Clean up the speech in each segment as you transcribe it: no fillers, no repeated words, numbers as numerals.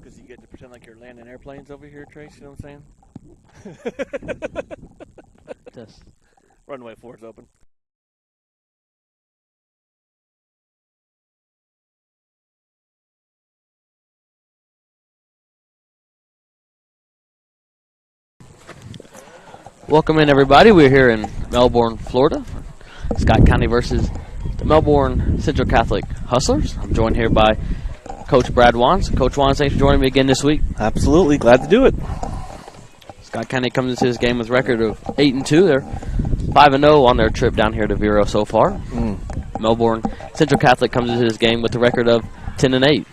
Because you get to pretend like you're landing airplanes over here, Trace, you know what I'm saying? Just Runway 4 is open. welcome in, everybody. We're here in Melbourne, Florida. Scott County versus the Melbourne Central Catholic Hustlers. I'm joined here by Coach Brad Wands. Coach Wands, thanks for joining me again this week. Absolutely, glad to do it. Scott County comes into this game with a record of 8-2. They're 5-0 on their trip down here to Vero so far. Melbourne Central Catholic comes into this game with a record of 10-8.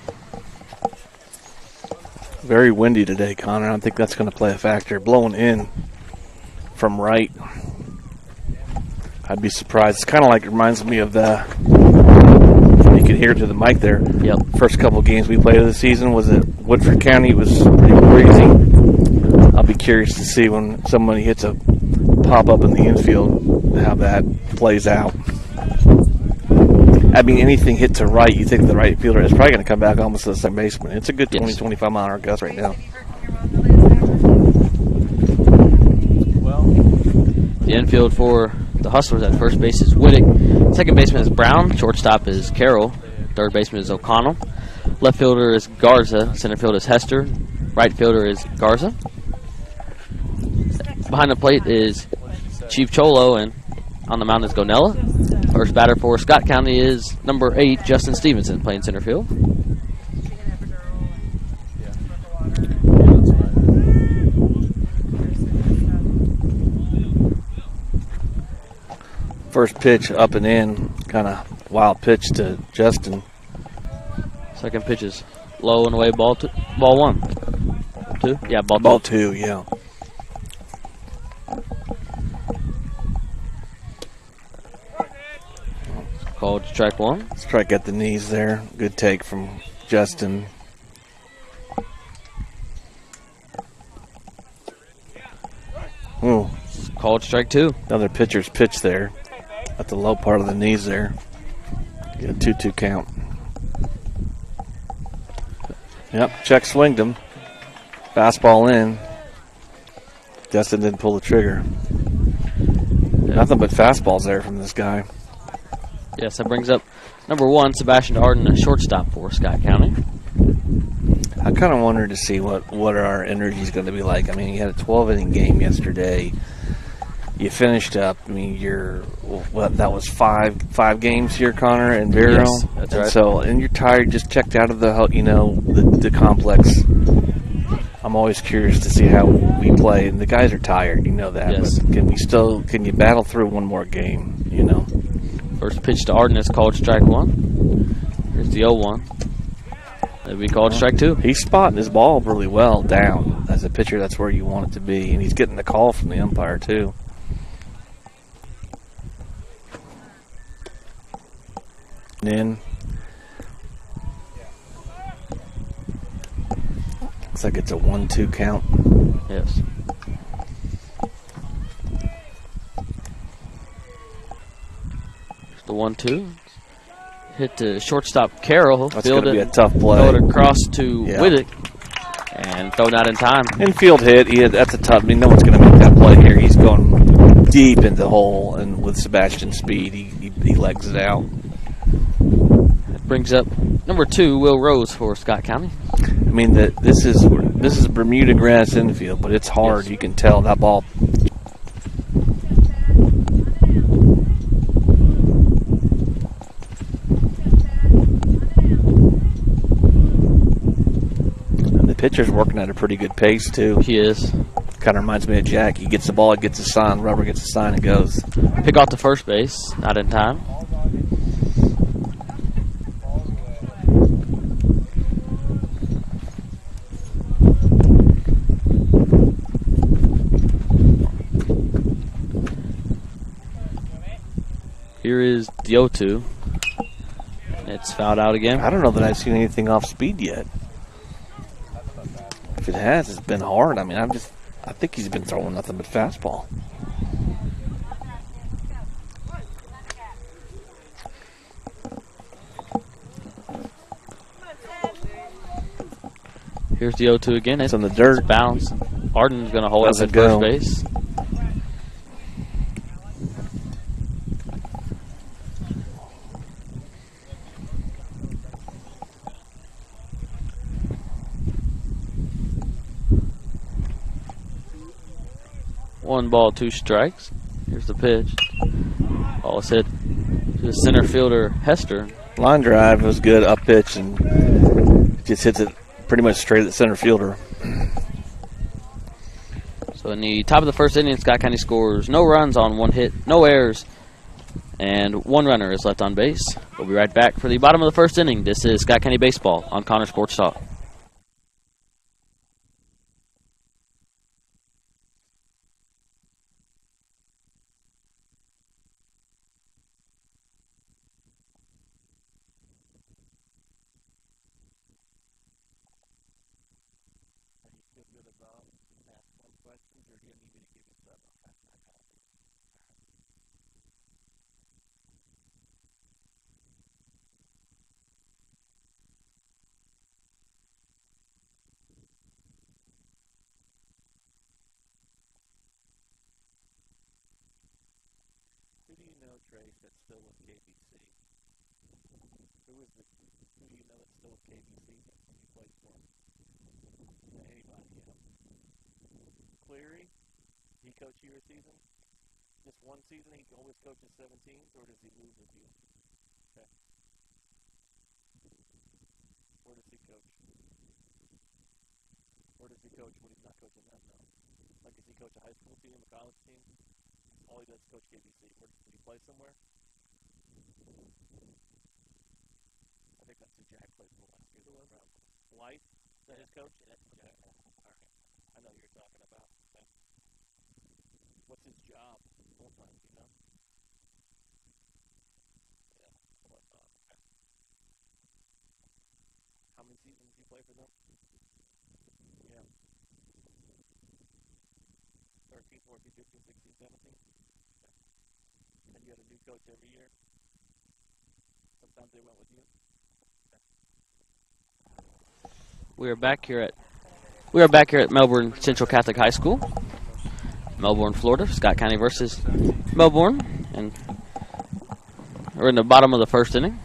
Very windy today, Connor. I think that's going to play a factor. Blowing in from right. I'd be surprised. It's kind of like it reminds me of the. You can hear it to the mic there. Yep. First couple games we played of the season was at Woodford County. It was pretty breezy. I'll be curious to see when somebody hits a pop up in the infield how that plays out. I mean, anything hit to right, you think the right fielder is probably going to come back almost to the same basement. It's a good 20-25 mile an hour gust right now. The infield for the Hustlers at first base is Whittick. Second baseman is Brown. Shortstop is Carroll. Third baseman is O'Connell. Left fielder is Garza. Center field is Hester. Right fielder is Garza. Behind the plate is Chief Cholo, and on the mound is Gonella. First batter for Scott County is number 8, Justin Stevenson, playing center field. First pitch up and in, kind of wild pitch to Justin. Second pitch is low and away, ball 1. 2? Yeah, ball 2, yeah. Called strike 1. Strike at the knees there. Good take from Justin. Ooh. Called strike 2. Another pitcher's pitch there at the low part of the knees there. Get a 2-2 count. Yep, check swinged him. Fastball in. Justin didn't pull the trigger. Nothing but fastballs there from this guy. Yes, that brings up number 1, Sebastian Arden, a shortstop for Scott County. I kind of wanted to see what our energy is going to be like. I mean, you had a 12-inning game yesterday. You finished up. I mean, that was five games here, Connor, and Vero. Yes, that's right. So, and you're tired. Just checked out of the complex. I'm always curious to see how we play, and the guys are tired. You know that. Yes. But can you battle through one more game? You know. First pitch to Arden is called strike 1. Here's the 0-1. It'll be called strike 2. He's spotting his ball really well down. As a pitcher, that's where you want it to be. And he's getting the call from the umpire, too. And in. Looks like it's a 1-2 count. Yes. The 1-2. Hit to shortstop Carroll. That's going to be a tough play. Throw it across to Whittick. And thrown out in time. Infield hit. That's a tough. I mean, no one's going to make that play here. He's going deep into the hole, and with Sebastian's speed, he legs it out. That brings up number 2, Will Rose for Scott County. I mean, this is Bermuda grass infield, but it's hard. Yes. You can tell that ball. Pitcher's working at a pretty good pace, too. He is. Kind of reminds me of Jack. He gets the ball, it gets a sign, rubber gets a sign, and goes. Pick off to first base, not in time. Here is the 0-2. It's fouled out again. I don't know that I've seen anything off speed yet. If it has, it's been hard. I mean, I think he's been throwing nothing but fastball. Here's the 0-2 again. It's on the dirt. Bounce. Arden's going to hold up Doesn't at go. first base. One ball, 2 strikes. Here's the pitch. Ball is hit to the center fielder, Hester. Line drive was good, up pitch, and just hits it pretty much straight at the center fielder. So in the top of the first inning, Scott County scores no runs on 1 hit, no errors, and 1 runner is left on base. We'll be right back for the bottom of the first inning. This is Scott County Baseball on Connor Sports Talk. Who do you know, Trace, that's still with KBC? Who do you know that's still with KBC that you played for? Anybody, yeah. Cleary, he coached you a season? Just one season? He always coaches 17s, or does he move with you? Okay. Where does he coach? Where does he coach when he's not coaching them, though? Like, does he coach a high school team, a college team? All he does is coach KBC. Where did he play somewhere? I think that's who Jack played for last year. White? Is that his coach? Yeah, that's Jack. All right. I know who you're talking about. Okay. What's his job full time, you know? Yeah, that's what I thought. Okay. How many seasons did you play for them? Yeah. 13, 14, 15, 16, 17? Okay. And you had a new coach every year? Sometimes they went with you? Okay. We are back here at Melbourne Central Catholic High School, Melbourne, Florida. Scott County versus Melbourne, and we're in the bottom of the first inning.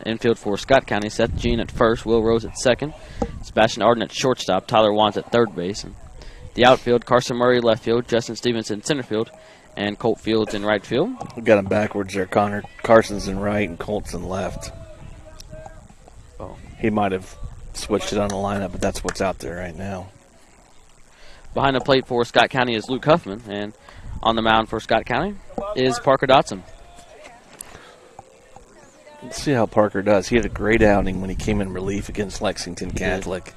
Infield for Scott County: Seth Jean at first, Will Rose at second, Sebastian Arden at shortstop, Tyler Wands at third base. And the outfield: Carson Murray left field, Justin Stevenson center field, and Colt Fields in right field. We got him backwards there, Connor. Carson's in right and Colt's in left. Oh. He might have switched it on the lineup, but that's what's out there right now. Behind the plate for Scott County is Luke Huffman, and on the mound for Scott County is Parker Dotson. Let's see how Parker does. He had a great outing when he came in relief against Lexington Catholic.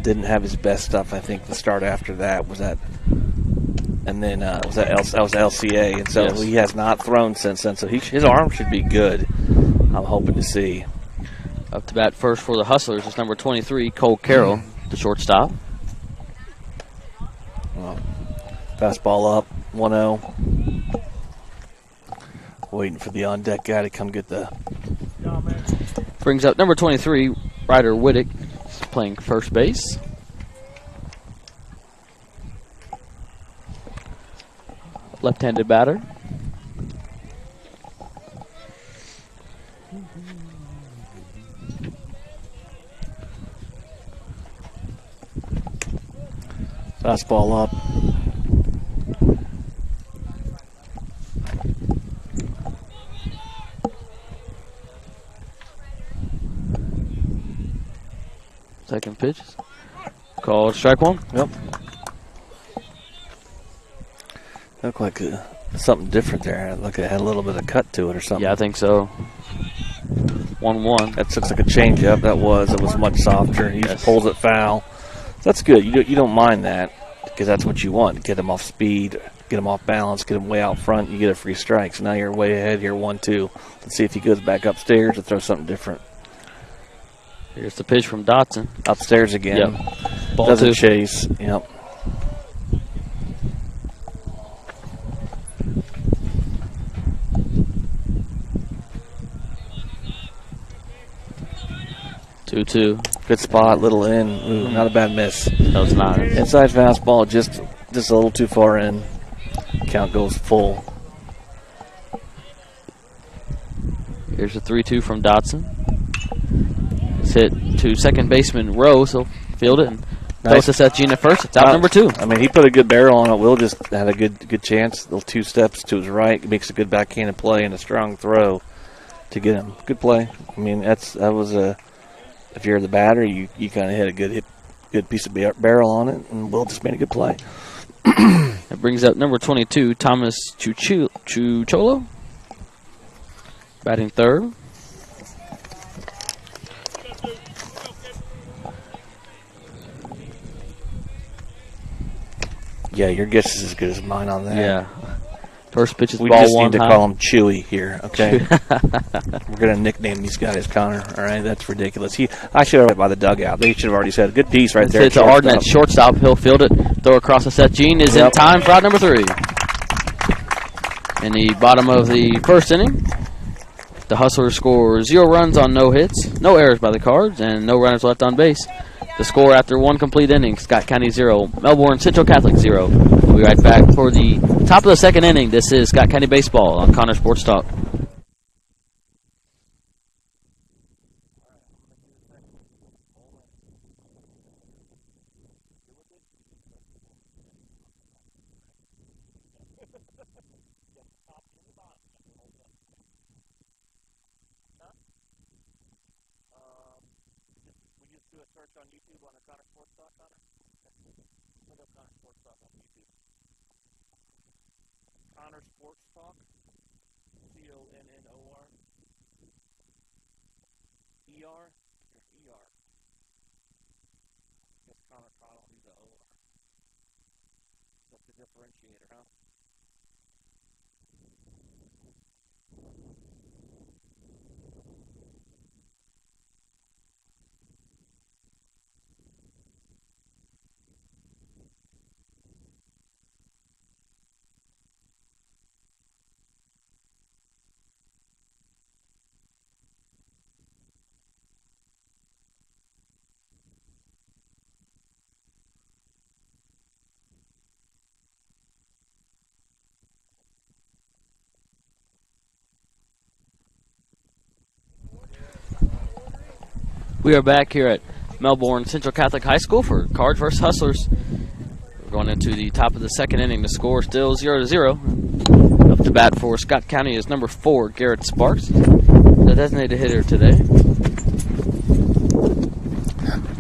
Didn't have his best stuff, I think. The start after that was that, and then that was LCA, and so Yes. he has not thrown since then. So his arm should be good. I'm hoping to see. Up to bat first for the Hustlers is number 23, Cole Carroll, the shortstop. Fastball up, 1-0. Waiting for the on-deck guy to come get the... Brings up number 23, Ryder Whittick, playing first base. Left-handed batter. Fastball up. Second pitch. Called strike one. Yep. Looked like something different there. Like it had a little bit of cut to it or something. Yeah, I think so. 1-1. That looks like a changeup. It was much softer. He Yes. pulls it foul. That's good. You don't mind that because that's what you want. Get him off speed, get him off balance, get him way out front. You get a free strike. So now you're way ahead here, 1-2. Let's see if he goes back upstairs or throw something different. Here's the pitch from Dotson. Upstairs again. Yep. Ball Doesn't 2. chase. Yep. Two. Good spot, little in. Ooh, not a bad miss. That was not. Inside fastball, just a little too far in. Count goes full. Here's a 3-2 from Dotson. It's hit to second baseman Rose. He'll field it and throw it to Seth Jean at first. It's out number 2. I mean, he put a good barrel on it. Will just had a good chance. Little 2 steps to his right. Makes a good backhanded play and a strong throw to get him. Good play. I mean, that was a. If you're the batter, you kind of hit a good piece of barrel on it, and Will just made a good play. That brings up number 22, Thomas Chucholo, batting third. Yeah, your guess is as good as mine on that. Yeah. First pitch is we ball just one need to high. call him Chewy here, okay? We're going to nickname these guys Connor, all right? That's ridiculous. I should have by the dugout. They should have already said, good piece right there. It's to Arden at shortstop. He'll field it. Throw across to Seth Jean is in time for out number 3. In the bottom of the first inning, the Hustlers score 0 runs on no hits, no errors by the Cards, and no runners left on base. The score after 1 complete inning, Scott County 0, Melbourne Central Catholic 0. We'll be right back for the top of the second inning. This is Scott County Baseball on Connor Sports Talk. On YouTube on a Connor Sports Talk, Connor? Look up Connor Sports Talk on YouTube. Connor Sports Talk. CONNOR. ER. ER. Guess Connor Connell, he's a OR. That's the differentiator, huh? We are back here at Melbourne Central Catholic High School for Cards vs. Hustlers. We're going into the top of the second inning. The score still 0-0. Up to bat for Scott County is number 4, Garrett Sparks, the designated hitter today.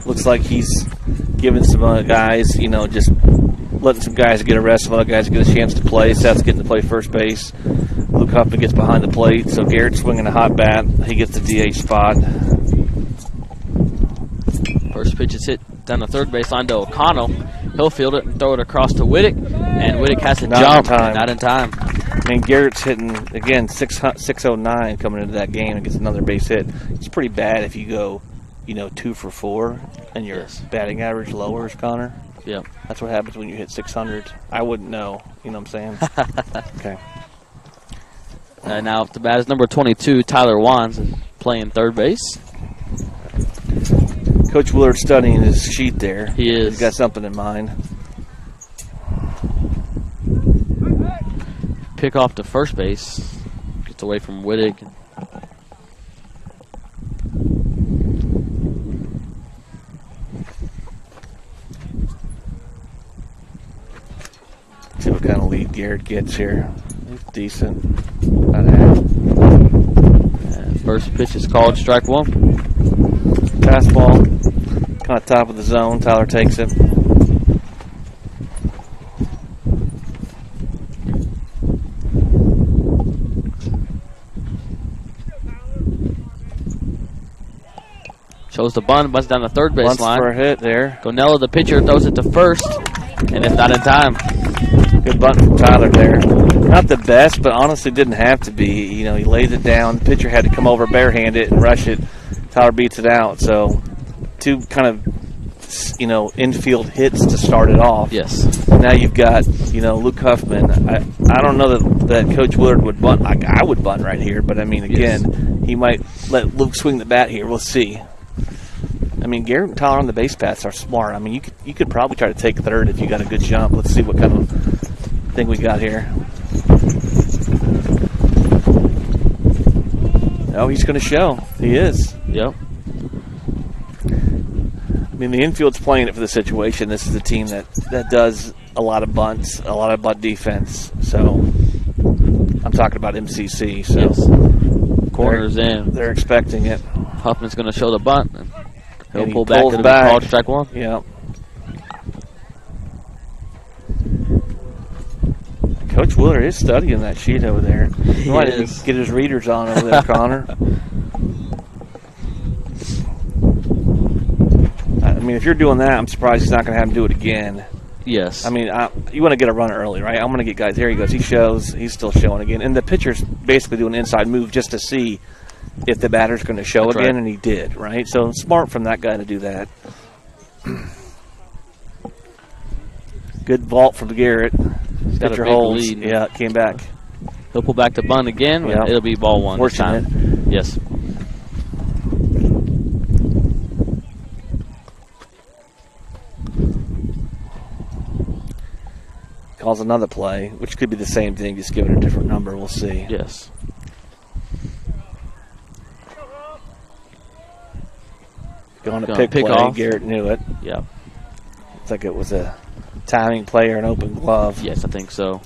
Looks like he's giving some guys, just letting some guys get a rest, some other guys get a chance to play. Seth's getting to play first base. Luke Huffman gets behind the plate, so Garrett's swinging a hot bat. He gets the DH spot. First pitch is hit down the third baseline to O'Connell. He'll field it and throw it across to Whittick, and Whittick has to jump. Not in time. I mean, Garrett's hitting, again, 609 coming into that game and gets another base hit. It's pretty bad if you go, 2 for 4 and your batting average lowers, Connor. Yeah. That's what happens when you hit 600. I wouldn't know. You know what I'm saying? Okay. Now up to bat is number 22, Tyler Wands, playing third base. Coach Willard's studying his sheet there. He is. He's got something in mind. Pick off to first base. Gets away from Whittick. See what kind of lead Garrett gets here. He's decent. About half. First pitch is called strike 1. Fastball. Kind of top of the zone. Tyler takes it. Shows the bunt, bunts down the third baseline. Bunts for a hit there. Gonella, the pitcher, throws it to first, and it's not in time. Good bunt from Tyler there. Not the best, but honestly didn't have to be. He lays it down. The pitcher had to come over barehanded and rush it. Tyler beats it out. So 2 kind of, infield hits to start it off. Yes. Now you've got, Luke Huffman. I don't know that Coach Willard would bunt like I would bunt right here, but I mean, again, he might let Luke swing the bat here. We'll see. I mean, Garrett and Tyler on the base paths are smart. I mean, you could probably try to take third if you got a good jump. Let's see what kind of thing we got here. Oh, he's going to show. He is. Yep. I mean, the infield's playing it for the situation. This is a team that does a lot of bunts, a lot of bunt defense. So I'm talking about MCC. So yes. Corners in. They're expecting it. Huffman's going to show the bunt. He'll pull back. It'll be back. called strike one. Yeah. Coach Willard is studying that sheet over there. He might get his readers on over there, Connor. I mean, if you're doing that, I'm surprised he's not going to have him do it again. Yes. I mean, you want to get a runner early, right? I'm going to get guys. There he goes. He shows. He's still showing again. And the pitcher's basically doing an inside move just to see if the batter's going to show That's again, right. and he did, right? So smart from that guy to do that. Good vault from Garrett. Got a Pitcher big holds. lead. Yeah, it came back. He'll pull back to bunt again. Yep. It'll be ball one this Fortunate. time. Yes. Calls another play, which could be the same thing, just give it a different number. We'll see. Yes. Going to Gonna pick pick play. off. Garrett knew it. Yep. It's like it was a timing play or an open glove. Yes, I think so.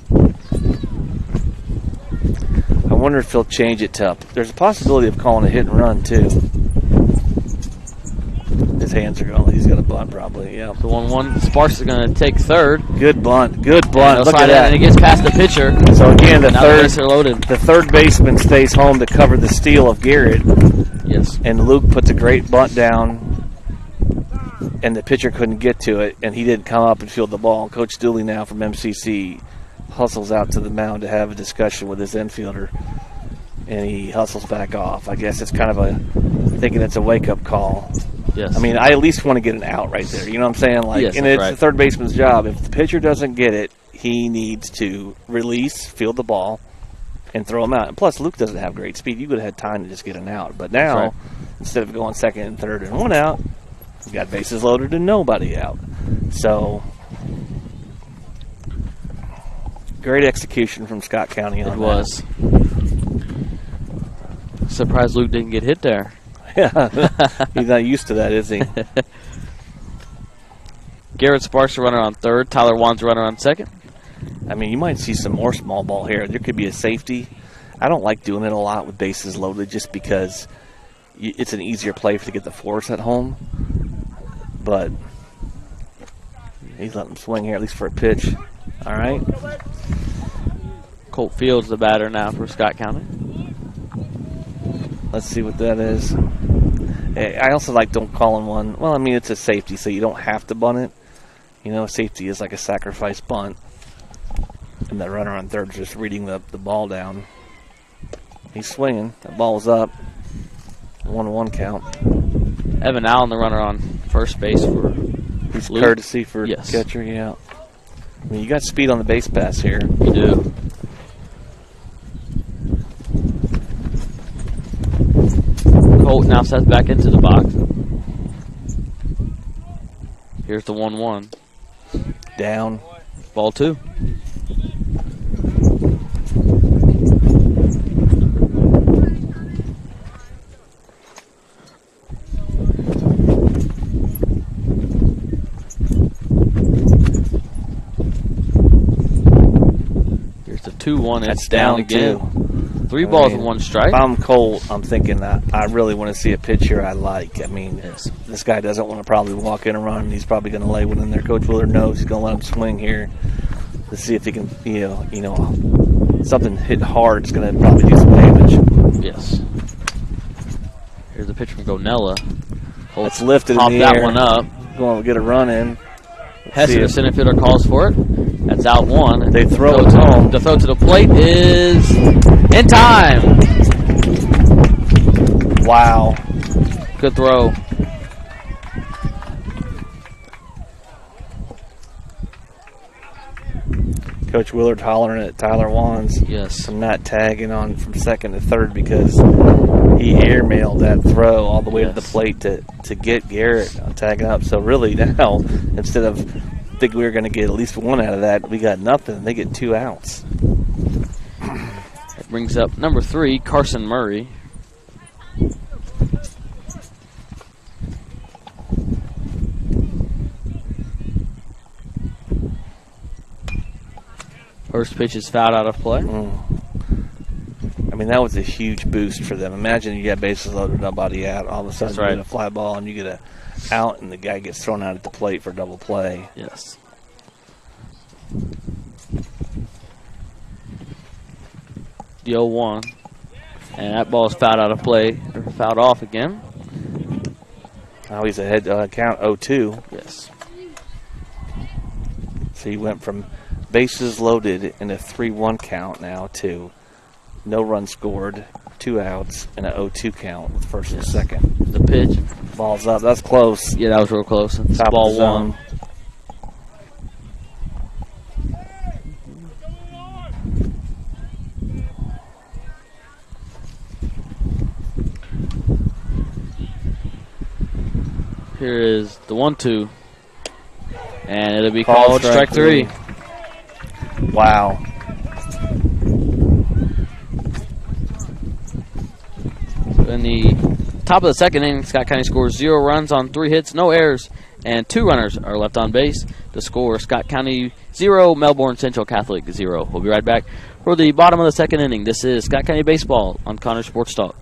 I wonder if he'll change it to. There's a possibility of calling a hit and run too. His hands are going. He's got a bunt probably. Yeah. The 1-1. Sparks is going to take third. Good bunt. Good bunt. Look at And that. it gets past the pitcher. So again, the Now the bases are loaded. third baseman stays home to cover the steal of Garrett, Yes. and Luke puts a great bunt down, and the pitcher couldn't get to it, and he didn't come up and field the ball. Coach Dooley now from MCC hustles out to the mound to have a discussion with his infielder, and he hustles back off. I guess it's kind of thinking it's a wake-up call. Yes. I mean, I at least want to get an out right there. You know what I'm saying? Like, Yes, and that's it's right. the third baseman's job. If the pitcher doesn't get it, he needs to release, field the ball, and throw him out. And plus, Luke doesn't have great speed. You would have had time to just get an out. But now, right. instead of going second and third and one out, you got bases loaded and nobody out. So, great execution from Scott County on It was. Surprised Luke didn't get hit there. Yeah, he's not used to that, is he? Garrett Sparks a runner on third. Tyler Wan's a runner on second. I mean, you might see some more small ball here. There could be a safety. I don't like doing it a lot with bases loaded just because it's an easier play to get the force at home. But he's letting him swing here, at least for a pitch. All right. Colt Fields the batter now for Scott County. Let's see what that is. I also like don't call in one. Well, I mean, it's a safety, so you don't have to bunt it. You know, safety is like a sacrifice bunt. And the runner on third is just reading the ball down. He's swinging. That ball's up. 1-1 count. Evan Allen the runner on first base for He's Luke. courtesy for Yes. catcher, yeah. I mean, you got speed on the base pass here. You do. Colt now sets back into the box. Here's the 1-1. Down. Ball two. Here's the 2-1. That's It's down down again. too. Three I balls mean, and one strike. If I'm Colt, I'm thinking that I really want to see a pitch here I like. I mean, Yes. this guy doesn't want to probably walk in and run. He's probably going to lay one in there. Coach Willard knows he's going to let him swing here to see if he can, you know, something hit hard is going to probably do some damage. Yes. Here's the pitch from Gonella. It's lifted Pop in the that air. one up. Going to get a run in. Hester, the if- center fielder, calls for it. That's out one. They throw it home. The throw to the plate is in time. Wow. Good throw. Coach Willard hollering at Tyler Wands. Yes. For not tagging on from second to third because he airmailed that throw all the way to the plate to get Garrett on tagging up. So really now, instead of thinking we were going to get at least one out of that, we got nothing. They get 2 outs. That brings up number 3, Carson Murray. First pitch is fouled out of play. I mean, that was a huge boost for them. Imagine you got bases loaded, nobody out. All of a sudden, you get a fly ball and you get a out, and the guy gets thrown out at the plate for double play. Yes. The 0-1. And that ball is fouled out of play, or fouled off again. Now he's ahead count 0-2. Yes. So he went from bases loaded in a 3-1 count now to no run scored, 2 outs, and an 0-2 count with first and second. The pitch. Ball's up. That's close. Yeah, that was real close. Top ball of the zone. 1. Here is the 1-2. And it'll be called strike 3. Wow. In the top of the second inning, Scott County scores 0 runs on 3 hits, no errors, and 2 runners are left on base. The score, Scott County 0, Melbourne Central Catholic 0. We'll be right back for the bottom of the second inning. This is Scott County Baseball on Connor Sports Talk.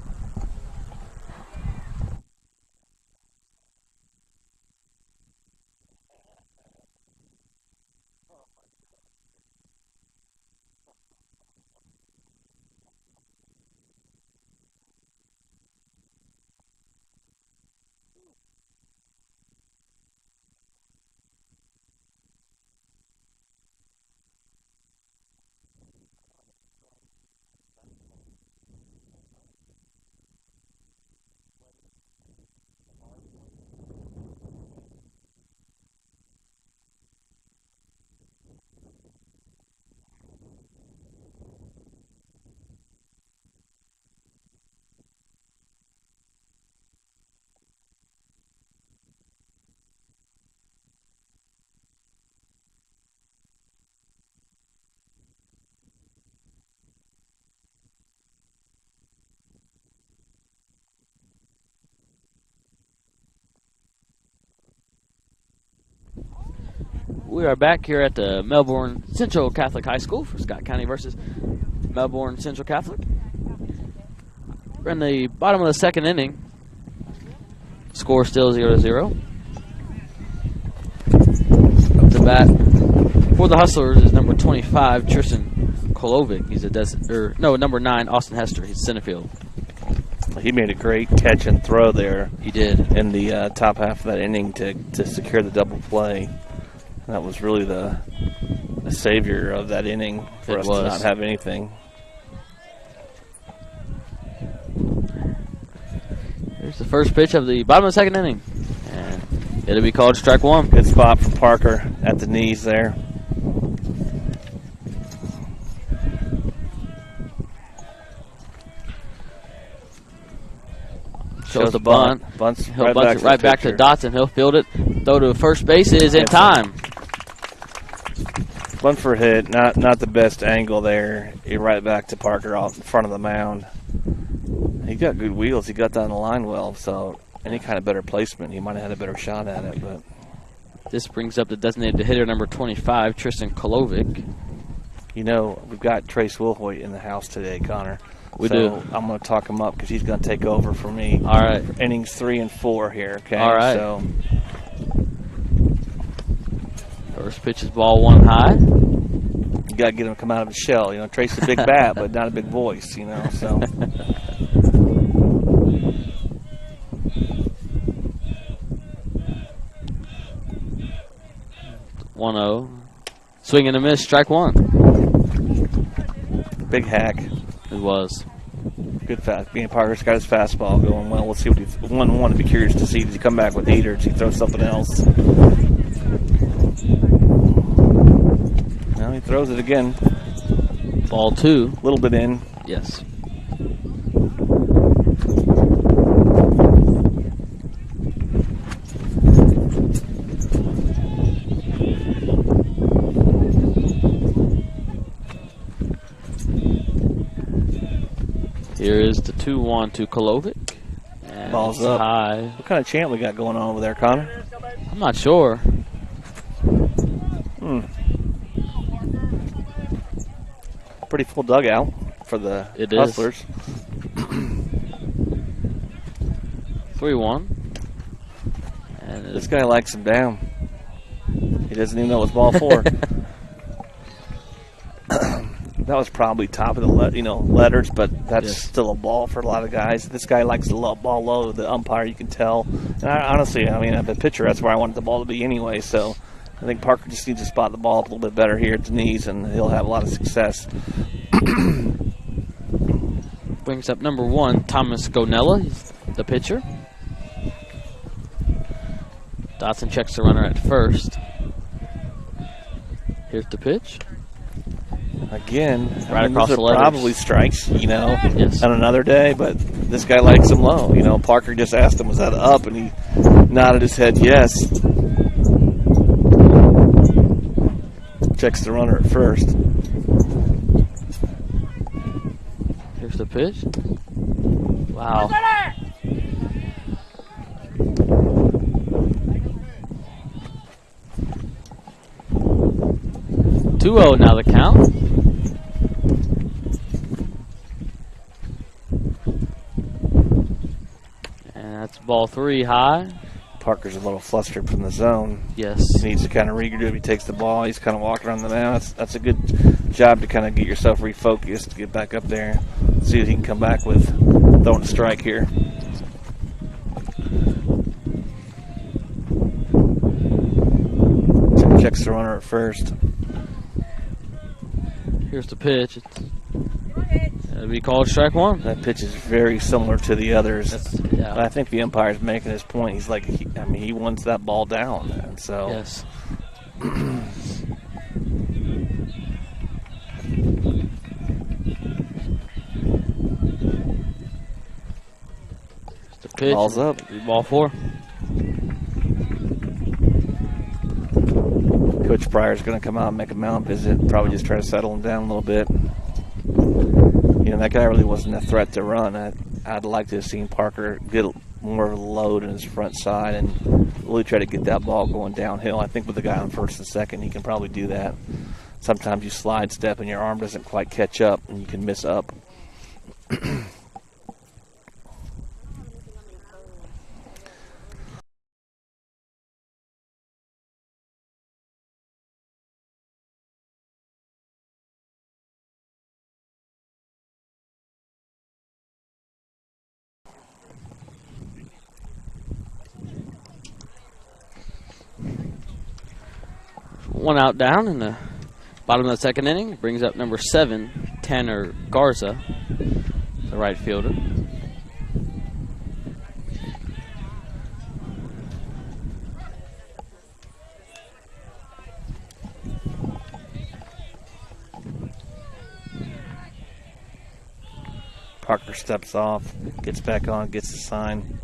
We are back here at the Melbourne Central Catholic High School for Scott County versus Melbourne Central Catholic. We're in the bottom of the second inning. Score still 0-0. Up to bat for the Hustlers is number 25, Tristan Kolovic. He's number 9, Austin Hester. He's center field. He made a great catch and throw there. He did. In the top half of that inning to secure the double play. That was really the savior of that inning for us to not have anything. Here's the first pitch of the bottom of the second inning. And it'll be called strike 1. Good spot from Parker at the knees there. Shows the bunt. He'll bunt it right back to Dotson. He'll field it. Throw to first base is in time. Bunt for a hit, not the best angle there. You're right back to Parker off in front of the mound. He got good wheels. He got down the line well, so any kind of better placement, he might have had a better shot at it. But this brings up the designated hitter, number 25, Tristan Kolovic. You know, we've got Trace Willhite in the house today, Connor. We do. I'm going to talk him up because he's going to take over for me. All right. For innings 3 and 4 here, okay? All right. So first pitch is ball 1 high. You got to get him to come out of his shell. You know, Trace a big bat, but not a big voice, you know, so. 1-0. Swing and a miss, strike 1. Big hack. It was. Good fast. Being Parker's got his fastball going well. Let's see what he 1-1. I'd be curious to see. Does he come back with heat or does he throw something else? No, he throws throws it again. Ball 2. A little bit in. Yes. Here is the 2-1 to Kolovic. And Ball's up. High. What kind of chant we got going on over there, Connor? I'm not sure. Pretty full dugout for the Hustlers. 3-1. And this guy likes him down. He doesn't even know what's ball for. That was probably top of the letters, but that's still a ball for a lot of guys. This guy likes the ball low. The umpire, you can tell. And honestly, at the pitcher, that's where I wanted the ball to be anyway. So I think Parker just needs to spot the ball up a little bit better here at the knees, and he'll have a lot of success. Brings up number 1, Thomas Gonella. He's the pitcher. Dotson checks the runner at first. Here's the pitch. Again, right across the letters. Probably strikes, yes. on another day, but this guy likes them low. Parker just asked him, was that up? And he nodded his head yes. Checks the runner at first. Here's the pitch. Wow. (2-0) now the count. And that's ball 3 high. Parker's a little flustered from the zone. Yes. He needs to kind of regroup. He takes the ball. He's kind of walking around the mound. That's a good job to kind of get yourself refocused, to get back up there, see what he can come back with. Throwing a strike here. Checks the runner at first. Here's the pitch. It'll be called strike 1. That pitch is very similar to the others. Yeah. I think the umpire's making his point. He's like, he wants that ball down. And so. Yes. The pitch. Ball's up. Ball 4. Coach Pryor's going to come out and make a mound visit. Probably just try to settle him down a little bit. That guy really wasn't a threat to run. I'd like to have seen Parker get more of a load in his front side and really try to get that ball going downhill. I think with the guy on first and second, he can probably do that. Sometimes you slide step and your arm doesn't quite catch up and you can miss up. One out down in the bottom of the second inning. Brings up number 7, Tanner Garza, the right fielder. Parker steps off, gets back on, gets the sign.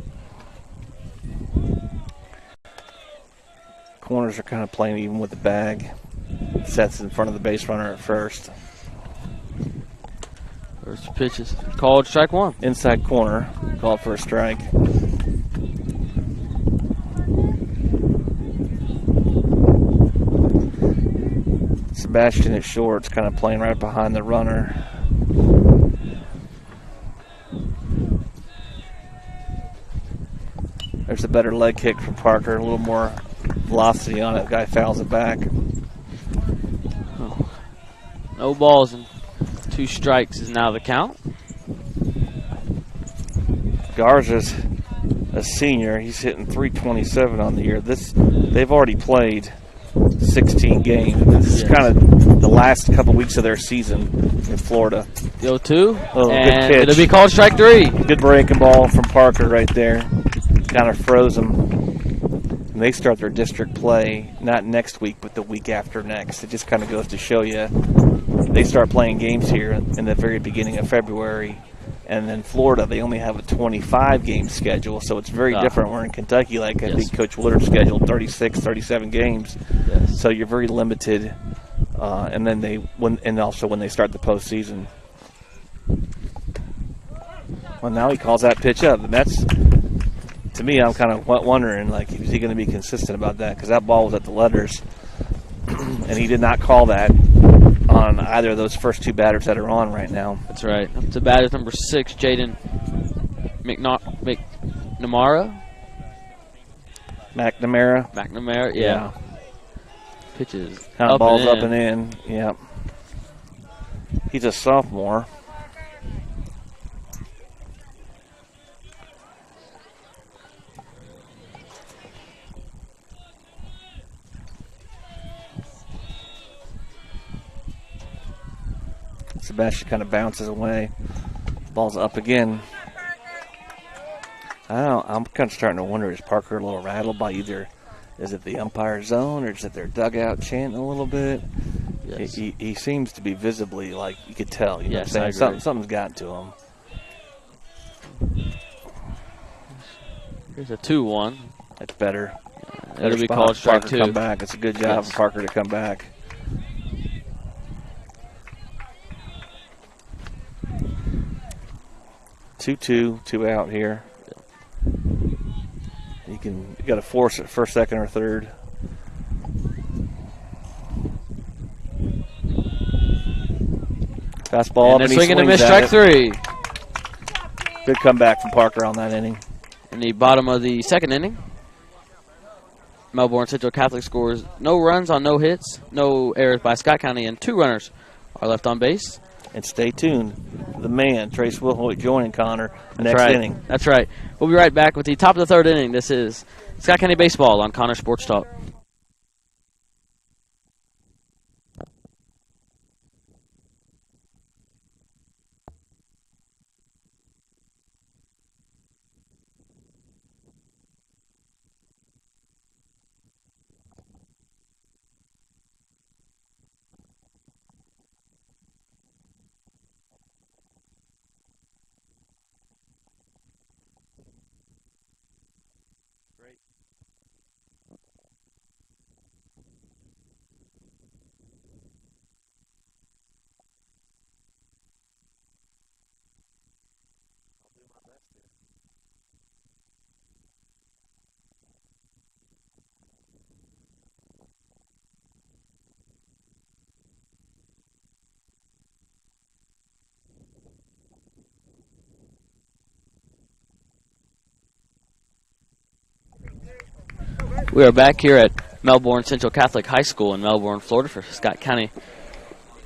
Corners are kind of playing even with the bag. Sets in front of the base runner at first. First pitch is called strike 1. Inside corner, called for a strike. Sebastian at short's kind of playing right behind the runner. There's a better leg kick from Parker, a little more velocity on it. Guy fouls it back. Oh. No balls and 2 strikes is now the count. Garza's a senior. He's hitting .327 on the year. They've already played 16 games. This is kind of the last couple weeks of their season in Florida. The 0-2. Oh, and good pitch. It'll be called strike 3. Good breaking ball from Parker right there. Kind of froze him. And they start their district play not next week, but the week after next. It just kind of goes to show you they start playing games here in the very beginning of February. And then Florida, they only have a 25-game schedule, so it's very different. We're in Kentucky, like I think Coach Willard scheduled 36, 37 games. Yes. So you're very limited. And then also when they start the postseason. Well, now he calls that pitch up, and that's, to me, I'm kind of wondering, like, is he going to be consistent about that? Because that ball was at the letters, and he did not call that on either of those first two batters that are on right now. That's right. Up to batter number 6, Jaden McNamara. McNamara, yeah. Pitches kind of up balls and up and in. Yeah. He's a sophomore. Sebastian kind of bounces away. Ball's up again. I'm kind of starting to wonder, is Parker a little rattled by either, is it the umpire zone or is it their dugout chanting a little bit? Yes. He seems to be visibly, like, you could tell. You know what I'm saying? Something's gotten to him. Here's a 2-1. That's better. It'll be called strike 2. Come back. It's a good job for Parker to come back. Two out here. You got to force it first, second, or third. Fastball, and swinging a miss, strike 3. Good comeback from Parker on that inning. In the bottom of the second inning, Melbourne Central Catholic scores no runs on no hits, no errors by Scott County, and 2 runners are left on base. And stay tuned. The man, Trace Willhite, joining Connor next inning. That's right. We'll be right back with the top of the third inning. This is Scott County Baseball on Connor Sports Talk. We are back here at Melbourne Central Catholic High School in Melbourne, Florida for Scott County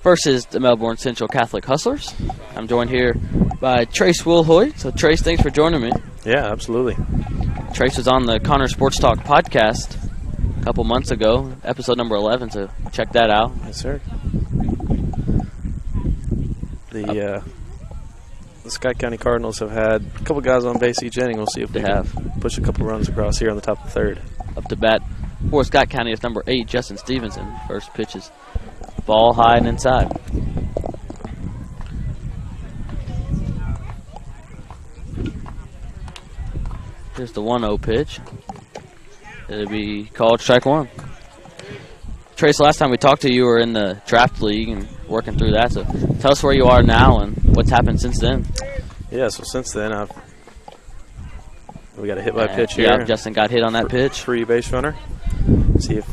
versus the Melbourne Central Catholic Hustlers. I'm joined here by Trace Willhite. So, Trace, thanks for joining me. Yeah, absolutely. Trace was on the Connor Sports Talk podcast a couple months ago, episode number 11, so check that out. Yes, sir. The Scott County Cardinals have had a couple guys on base each inning. We'll see if they can push a couple runs across here on the top of the third. Up to bat for Scott County is number 8, Justin Stevenson. First pitch is ball high and inside. Here's the 1-0 pitch. It'll be called strike 1. Trace, last time we talked to you, you were in the draft league and working through that. So tell us where you are now and what's happened since then. Yeah, so since then we got a hit by pitch here. Yeah, Justin got hit on that pitch. Free base runner. See if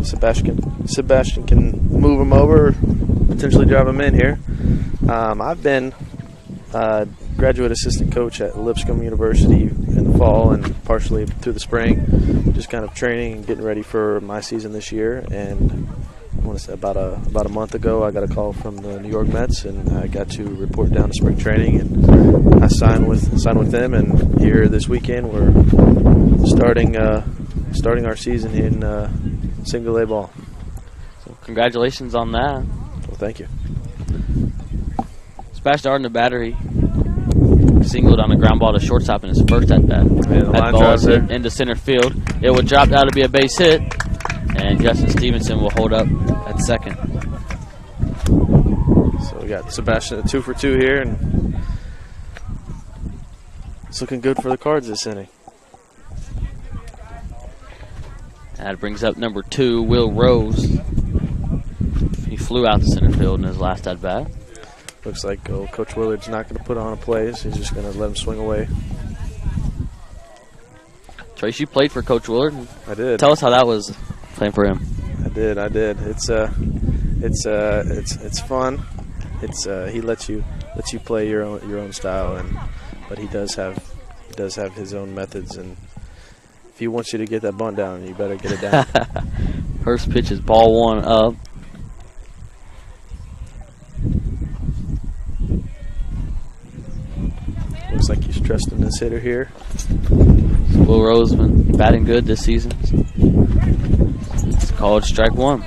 Sebastian can move him over, potentially drive him in here. I've been graduate assistant coach at Lipscomb University in the fall and partially through the spring, just kind of training and getting ready for my season this year. And I want to say about a month ago, I got a call from the New York Mets, and I got to report down to spring training, and I signed with them. And here this weekend, we're starting our season in single A ball. So congratulations on that. Well, thank you. Sebastian Arden, the battery, singled on a ground ball to shortstop in his first at bat. That ball is hit into center field. It will drop out to be a base hit, and Justin Stevenson will hold up at second. So we got Sebastian at 2 for 2 here, and it's looking good for the Cards this inning. That brings up number 2, Will Rose. He flew out to center field in his last at bat. Looks like Coach Willard's not going to put on a play, so he's just going to let him swing away. Trace, you played for Coach Willard. I did. Tell us how that was playing for him. I did. It's fun. He lets you play your own style, but he does have his own methods, and if he wants you to get that bunt down, you better get it down. First pitch is ball 1 up. Looks like he's trusting his hitter here. Will Rose been batting good this season. It's called strike 1.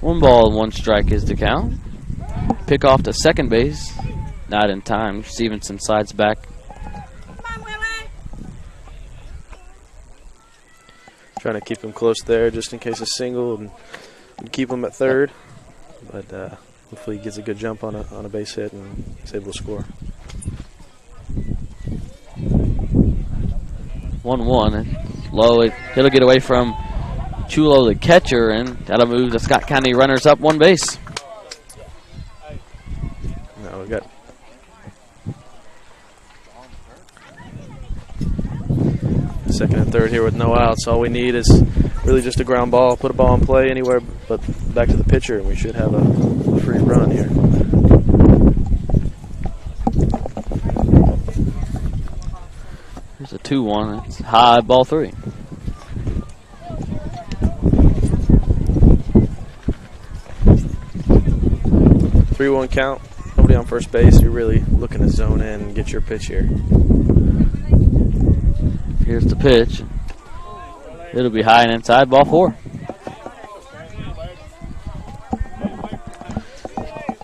One ball, 1 strike is the count. Pick off to second base. Not in time. Stevenson slides back. Trying to keep him close there just in case a single and keep him at third. But hopefully he gets a good jump on a base hit and is able to score. 1-1. Low. It'll get away from Chulo, the catcher, and that'll move the Scott County runners up 1 base. Now we got second and third here with no outs. All we need is really just a ground ball, put a ball in play anywhere but back to the pitcher, and we should have a free run here. Here's a 2-1. It's high, ball 3. Three-one count. Nobody on first base. You're really looking to zone in and get your pitch here. Here's the pitch. It'll be high and inside, ball 4.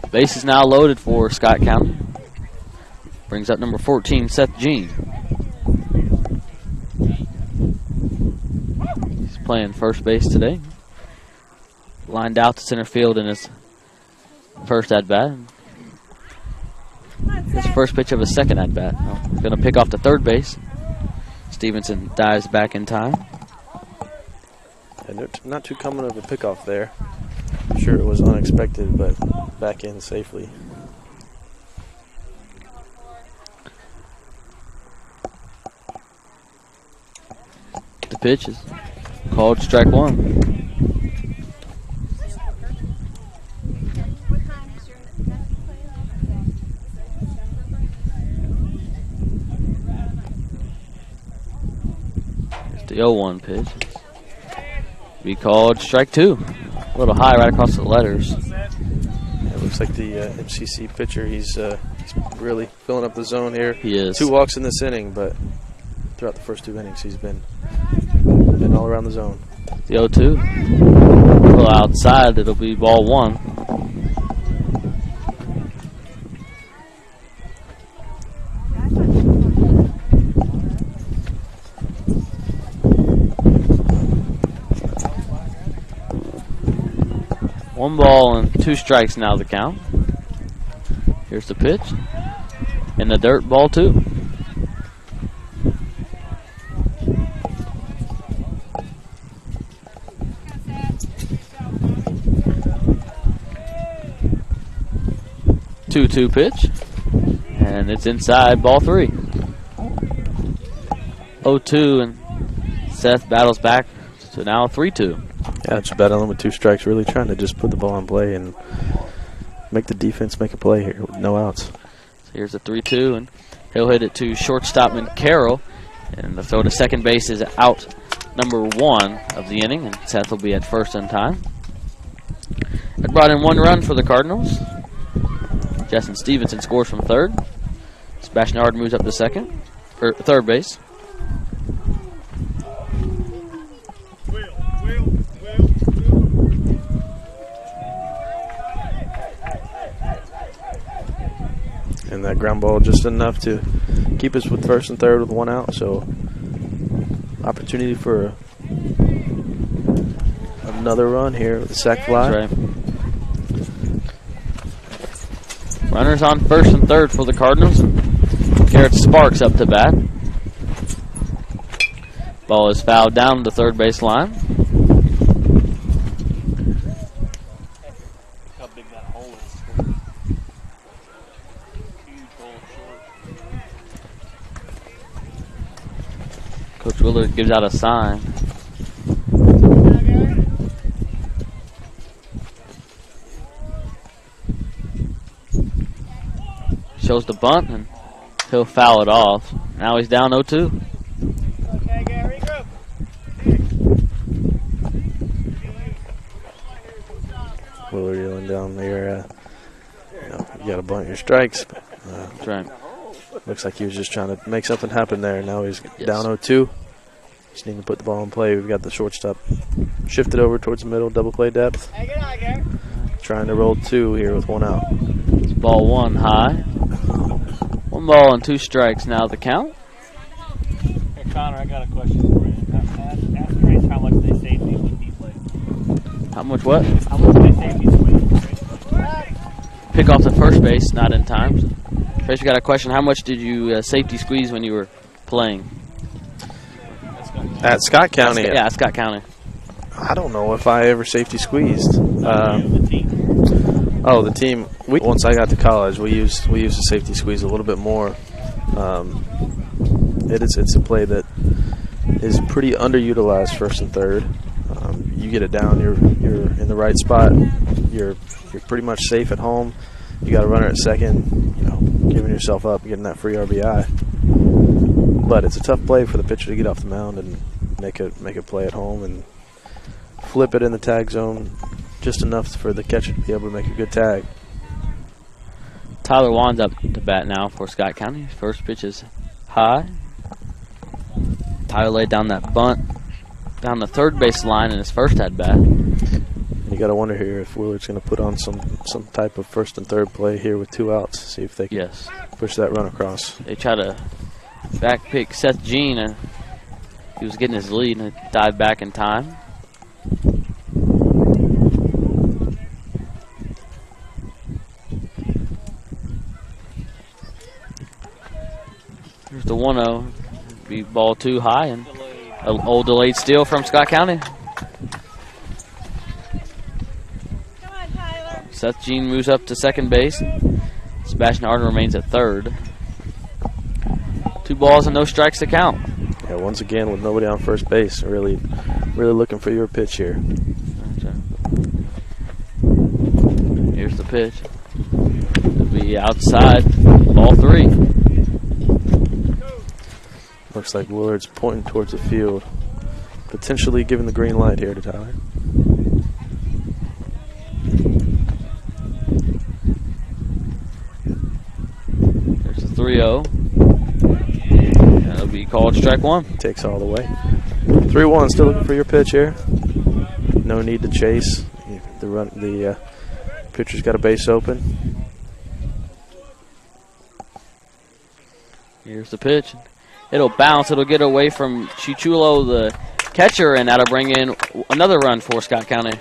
Base is now loaded for Scott County. Brings up number 14, Seth Jean. He's playing first base today. Lined out to center field in his first at-bat. His first pitch of his second at-bat. Going to pick off to third base. Stevenson dives back in time. And not too common of a pickoff there. I'm sure it was unexpected, but back in safely. The pitch is called strike 1. The 0-1 pitch. Be called strike 2. A little high right across the letters. It looks like the MCC pitcher, he's really filling up the zone here. He is. 2 walks in this inning, but throughout the first 2 innings, he's been all around the zone. The 0-2. A little outside. It'll be ball 1. One ball and 2 strikes now the count. Here's the pitch. In the dirt, ball 2. Two pitch. And it's inside, ball 3. 0-2, and Seth battles back to now 3-2. Yeah, just battling with 2 strikes, really trying to just put the ball in play and make the defense make a play here with no outs. So here's a 3-2, and he'll hit it to shortstopman Carroll. And the throw to second base is out number 1 of the inning, and Seth will be at first in time. That brought in 1 run for the Cardinals. Justin Stevenson scores from third. Sebastian Hard moves up to third base. that ground ball just enough to keep us with first and third with 1 out. So opportunity for another run here with a sac fly. That's right. Runners on first and third for the Cardinals. Garrett Sparks up to bat. Ball is fouled down the third base line. How big that hole is. Huge hole short. Coach Willard gives out a sign. Shows the bunt, and he'll foul it off. Now he's down 0-2. Okay, Gary, go. Willard yelling down there, you got to bunt your strikes. That's right. Looks like he was just trying to make something happen there. Now he's Yes. down 0-2. Just need to put the ball in play. We've got the shortstop shifted over towards the middle, double play depth. Hey, good night, Gary. Trying to roll 2 here with 1 out. It's ball 1 high. 1 ball and 2 strikes now the count. Hey, Connor, I got a question for you. Ask Trace how much they saved you when he played. How much what? How much they saved you when Trace played? Pick off the first base, not in time. Trace, you got a question. How much did you safety squeeze when you were playing? At Scott County, Yeah, Scott County. I don't know if I ever safety squeezed. The team. The team. Once I got to college, we used the safety squeeze a little bit more. It's a play that is pretty underutilized first and third. You get it down, you're in the right spot. You're pretty much safe at home. You got a runner at second. Giving yourself up, getting that free RBI. But it's a tough play for the pitcher to get off the mound and make a play at home and flip it in the tag zone just enough for the catcher to be able to make a good tag. Tyler Wan's up to bat now for Scott County. First pitch is high. Tyler laid down that bunt down the third base line in his first at bat. You got to wonder here if Willard's going to put on some type of first and third play here with 2 outs. See if they can Yes. push that run across. They try to back pick Seth Jean, and he was getting his lead and dived back in time. Here's the 1-0. Be ball 2 high, and an old delayed steal from Scott County. Come on, Tyler. Seth Jean moves up to second base. Sebastian Arden remains at third. 2 balls and no strikes to count. Yeah, once again with nobody on first base, really looking for your pitch here. Here's the pitch. It'll be outside, ball 3. Looks like Willard's pointing towards the field, potentially giving the green light here to Tyler. There's a 3-0. That'll be called strike 1. Takes all the way. 3-1, still looking for your pitch here. No need to chase. The pitcher's got a base open. Here's the pitch. It'll bounce. It'll get away from Chichulo, the catcher, and that'll bring in another run for Scott County.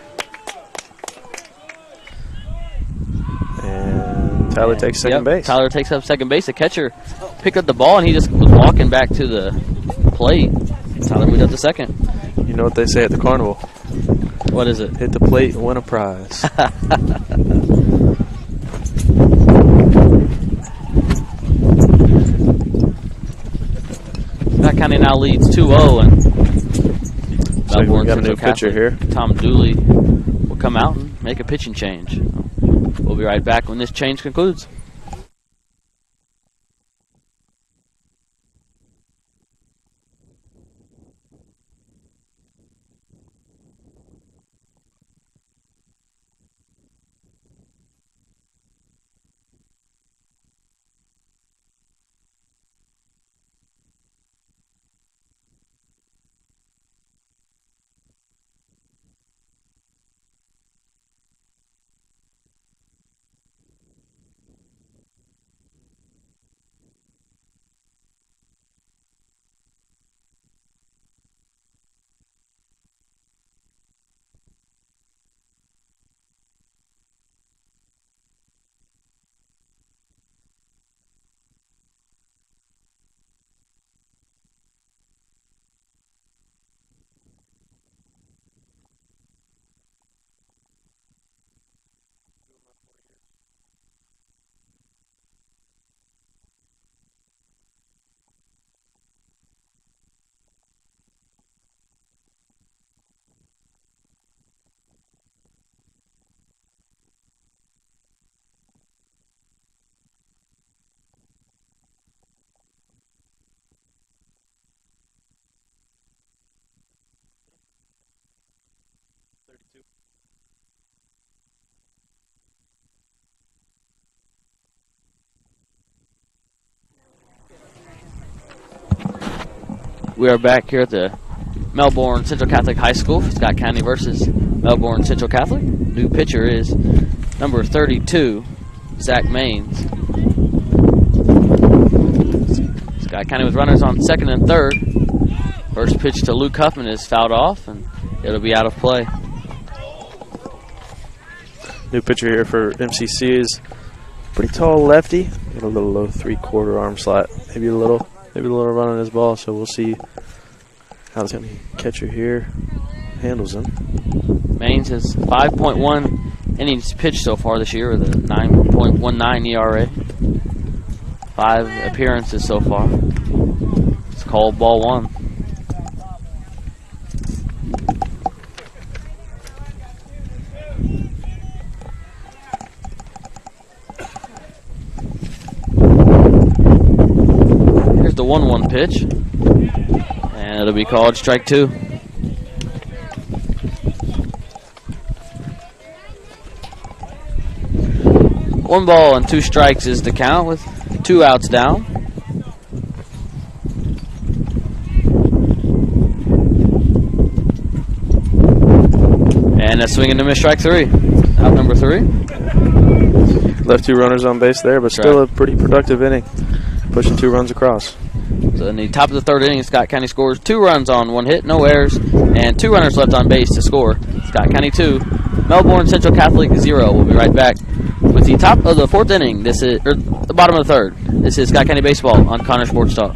And Tyler takes second base. Tyler takes up second base. The catcher picked up the ball, and he just was walking back to the plate. Tyler moved up to second. You know what they say at the carnival? What is it? Hit the plate and win a prize. Scott County now leads 2-0, and So we got a new pitcher here. Tom Dooley will come out and make a pitching change. We'll be right back when this change concludes. We are back here at the Melbourne Central Catholic High School. Scott County versus Melbourne Central Catholic. New pitcher is number 32, Zach Maines. Scott County with runners on second and third. First pitch to Luke Huffman is fouled off, and it'll be out of play. New pitcher here for MCC is pretty tall lefty. Got a little low 3/4 arm slot. Maybe a little run on his ball. So we'll see how the catcher here handles him. Maines has 5.1 innings pitched so far this year with a 9.19 ERA. 5 appearances so far. It's called ball 1. Here's the 1-1 pitch. And it'll be called strike 2. One ball and 2 strikes is the count with 2 outs down. And a swing and a miss, strike 3. Out number 3. Left 2 runners on base there, but still a pretty productive inning. Pushing 2 runs across. So in the top of the 3rd inning, Scott County scores 2 runs on 1 hit, no errors, and 2 runners left on base to score. Scott County 2, Melbourne Central Catholic 0. We'll be right back with the top of the 4th inning. This is the bottom of the 3rd. This is Scott County Baseball on Connor Sports Talk.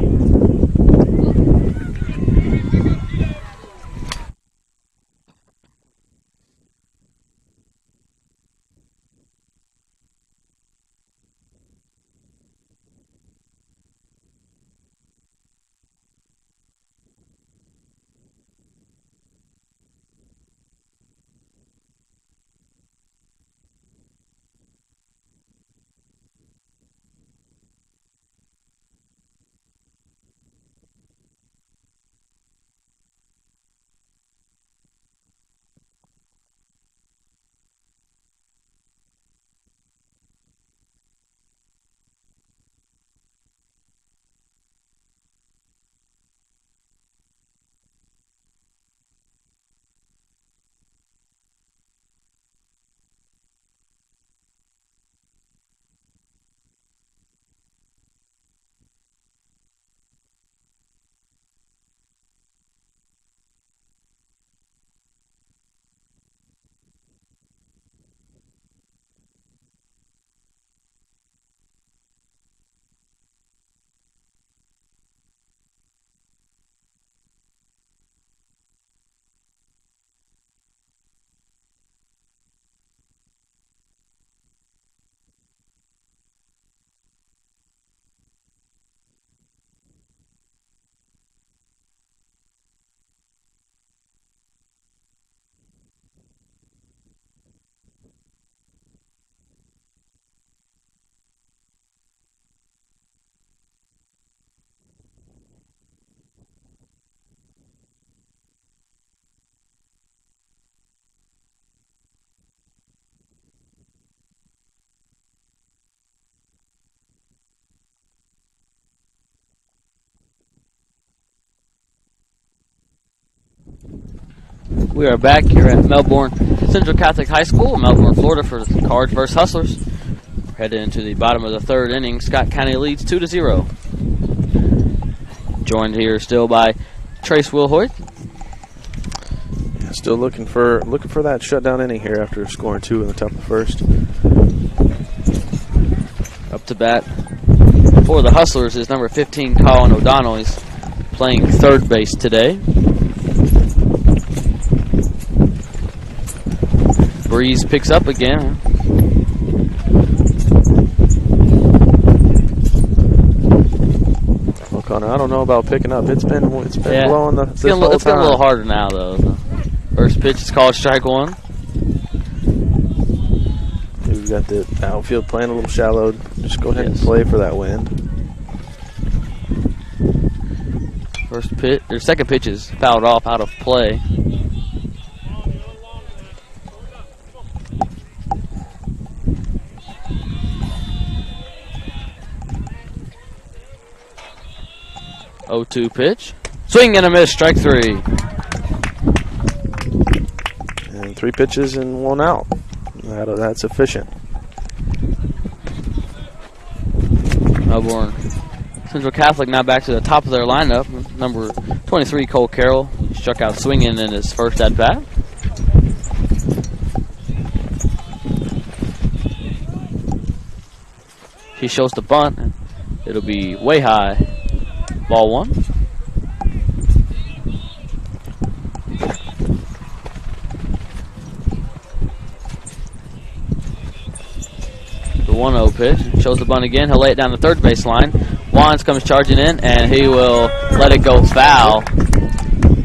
We are back here at Melbourne Central Catholic High School, Melbourne, Florida, for the Cards vs. Hustlers. We're headed into the bottom of the 3rd inning. Scott County leads 2-0. Joined here still by Trace Willhite. Yeah, still looking for that shutdown inning here after scoring 2 in the top of the 1st. Up to bat for the Hustlers is number 15, Colin O'Donnell. He's playing 3rd base today. Breeze picks up again. Well, Connor, I don't know about picking up. It's been blowing the it's getting a little harder now, though. First pitch is called strike 1. We've got the outfield playing a little shallow. Just go ahead and play for that wind. Second pitch is fouled off, out of play. Oh, 2 pitch. Swing and a miss, strike 3. And 3 pitches and 1 out. That's efficient. Melbourne Central Catholic now back to the top of their lineup. Number 23, Cole Carroll, he struck out swinging in his first at-bat. He shows the bunt. It'll be way high. Ball 1. The 1-0 pitch. Shows the bunt again. He'll lay it down the third base line. Wands comes charging in, and he will let it go foul.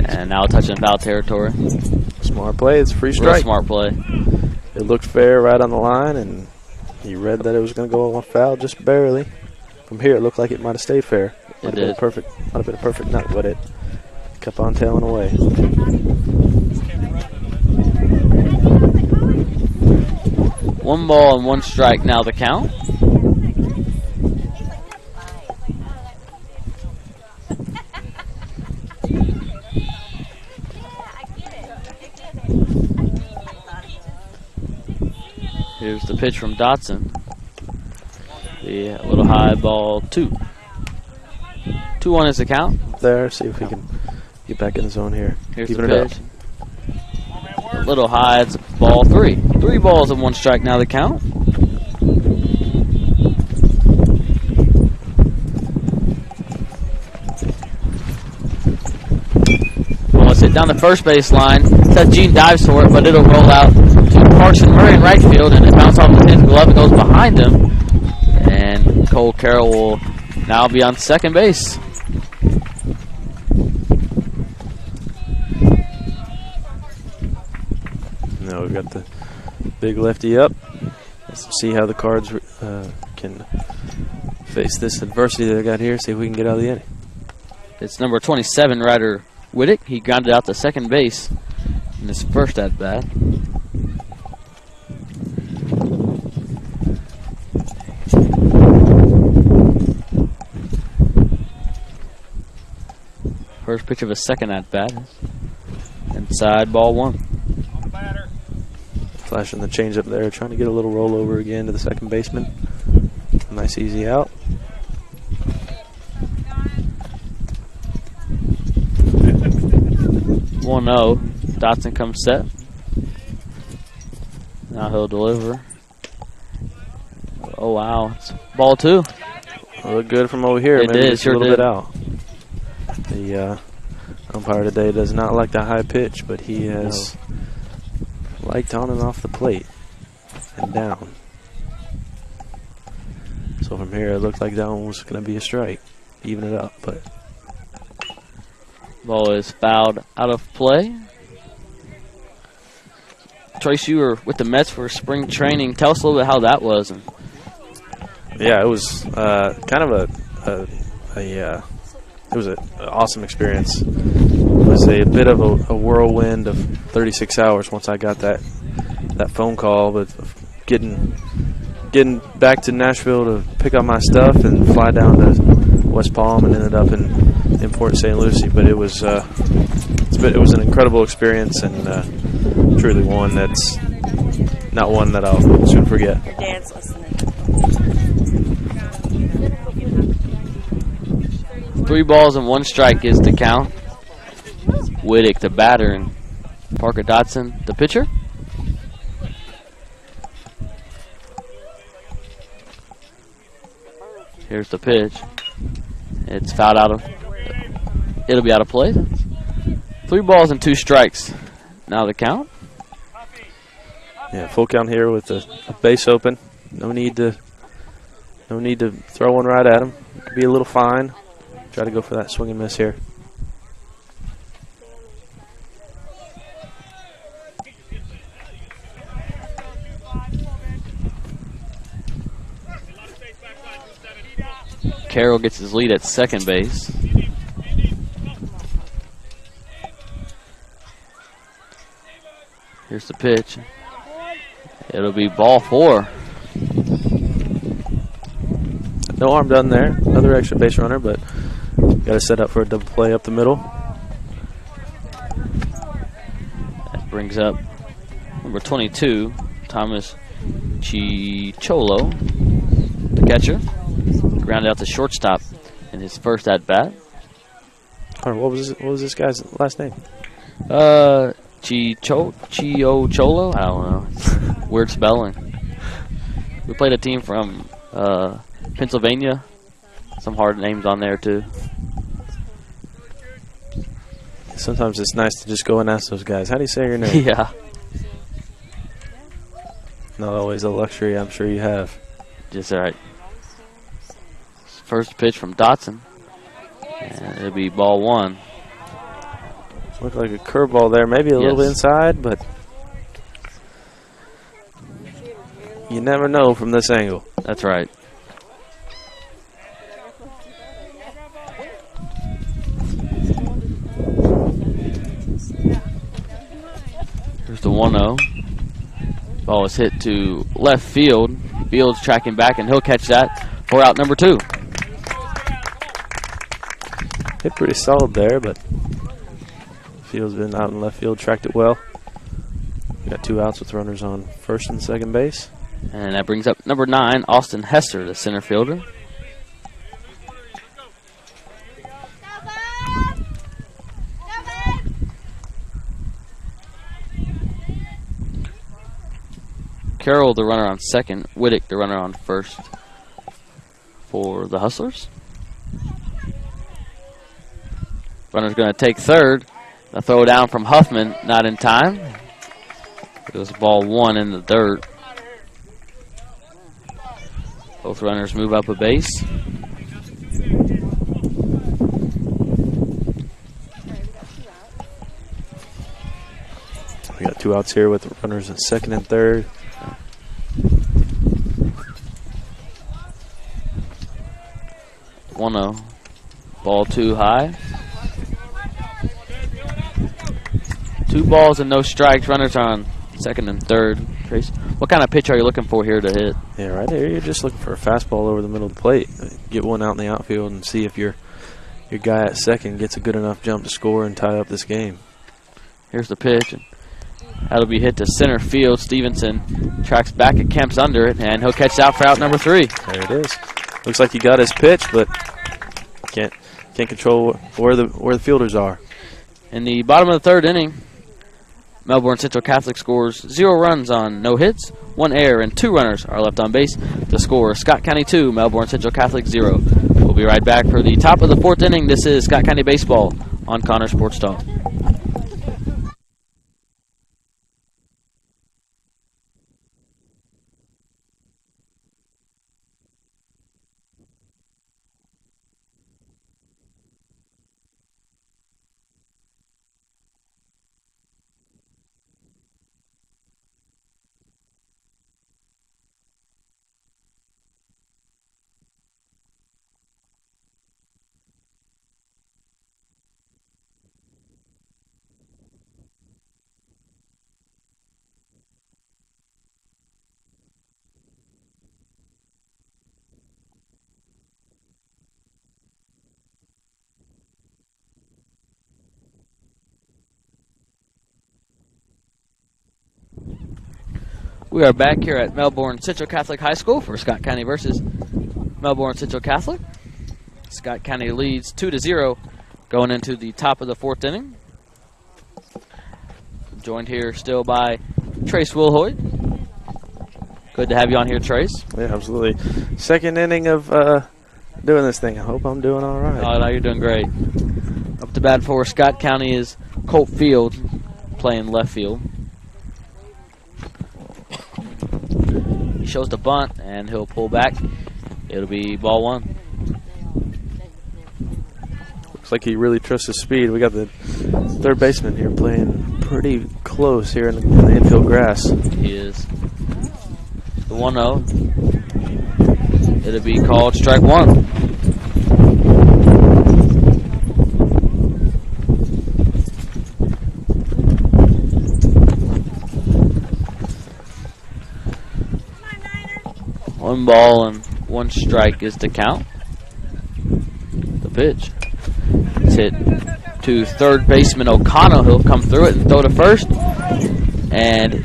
And now touching foul territory. Smart play. It's a free strike. Real smart play. It looked fair right on the line, and he read that it was going to go on foul just barely. From here, it looked like it might have stayed fair. Might have been a perfect nut, but it kept on tailing away. 1 ball and 1 strike now the count. Here's the pitch from Dotson. The little high ball 2. 2-1 is the count. There, see if we can get back in the zone here. Here's Keeping the it pitch. A little high, it's ball 3. 3 balls and 1 strike now the count. Well, it's hit down the first base line. Seth Jean dives for it, but it'll roll out to Carson Murray in right field, and it bounces off his glove and goes behind him. And Cole Carroll will now be on second base. Now we've got the big lefty up. Let's see how the Cards can face this adversity that they got here. See if we can get out of the inning. It's number 27, Ryder Whittick. He grounded out to second base in his first at-bat. First pitch of a second at-bat. Inside, ball 1. Flashing the changeup there, trying to get a little rollover again to the second baseman. Nice easy out. One 0. Dotson comes set. Now he'll deliver. Oh wow, it's ball 2. Look good from over here. It Maybe did, just sure a little did. bit out. The umpire today does not like the high pitch, but he has liked on and off the plate and down. So from here, it looked like that one was going to be a strike, even it up. But Ball is fouled out of play. Trace, you were with the Mets for spring training. Tell us a little bit how that was. yeah, it was kind of it was an awesome experience. It was a bit of a whirlwind of 36 hours once I got that phone call, but getting back to Nashville to pick up my stuff and fly down to West Palm and ended up in Port St. Lucie. But it was it was an incredible experience and truly one that's not one that I'll soon forget. Your dad's listening. 3 balls and 1 strike is the count. Whittick, the batter, and Parker Dotson, the pitcher. Here's the pitch. It's fouled out of. It'll be out of play. 3 balls and 2 strikes. Now the count. Yeah, full count here with the base open. No need to throw one right at him. Could be a little fine. Try to go for that swing and miss here. Carroll gets his lead at second base. Here's the pitch. It'll be ball 4. No harm done there. Another extra base runner, but Got to set up for a double play up the middle. That brings up number 22, Thomas Chicholo, the catcher. Grounded out to shortstop in his first at bat. What was this guy's last name? Cholo? I don't know. Weird spelling. We played a team from Pennsylvania. Some hard names on there too. Sometimes it's nice to just go and ask those guys, how do you say your name? Yeah. Not always a luxury I'm sure you have. Just right. First pitch from Dotson. And it'll be ball 1. Looked like a curveball there, maybe a little bit inside, but you never know from this angle. That's right. Here's the 1-0. Ball is hit to left field. Fields tracking back, and he'll catch that for out number 2. Hit pretty solid there, but Field's been out in left field, tracked it well. We got 2 outs with runners on first and second base. And that brings up number 9, Austin Hester, the center fielder. Carroll, the runner on second. Whittick, the runner on first for the Hustlers. Runner's going to take third. A throw down from Huffman, not in time. It was ball 1 in the dirt. Both runners move up a base. We got 2 outs here with the runners at second and third. Ball 2 high. 2 balls and no strikes. Runners are on second and third. Trace, what kind of pitch are you looking for here to hit? Yeah, right there. You're just looking for a fastball over the middle of the plate. Get one out in the outfield and see if your guy at second gets a good enough jump to score and tie up this game. Here's the pitch. And that'll be hit to center field. Stevenson tracks back and camps under it, and he'll catch out for out number 3. There it is. Looks like he got his pitch, but can't control where the fielders are. In the bottom of the 3rd inning, Melbourne Central Catholic scores 0 runs on no hits, 1 error, and 2 runners are left on base. The score, Scott County 2, Melbourne Central Catholic 0. We'll be right back for the top of the 4th inning. This is Scott County Baseball on Connor Sports Talk. We are back here at Melbourne Central Catholic High School for Scott County versus Melbourne Central Catholic. Scott County leads 2-0 going into the top of the 4th inning. Joined here still by Trace Willhite. Good to have you on here, Trace. Yeah, absolutely. 2nd inning of doing this thing. I hope I'm doing all right. Oh, no, you're doing great. Up to bat for Scott County is Colt Field playing left field. He shows the bunt, and he'll pull back. It'll be ball 1. Looks like he really trusts his speed. We got the 3rd baseman here playing pretty close here in the infield grass. He is. The 1-0. It'll be called strike 1. One ball and 1 strike is the count. The pitch. It's hit to third baseman O'Connell. He'll come through it and throw to first. And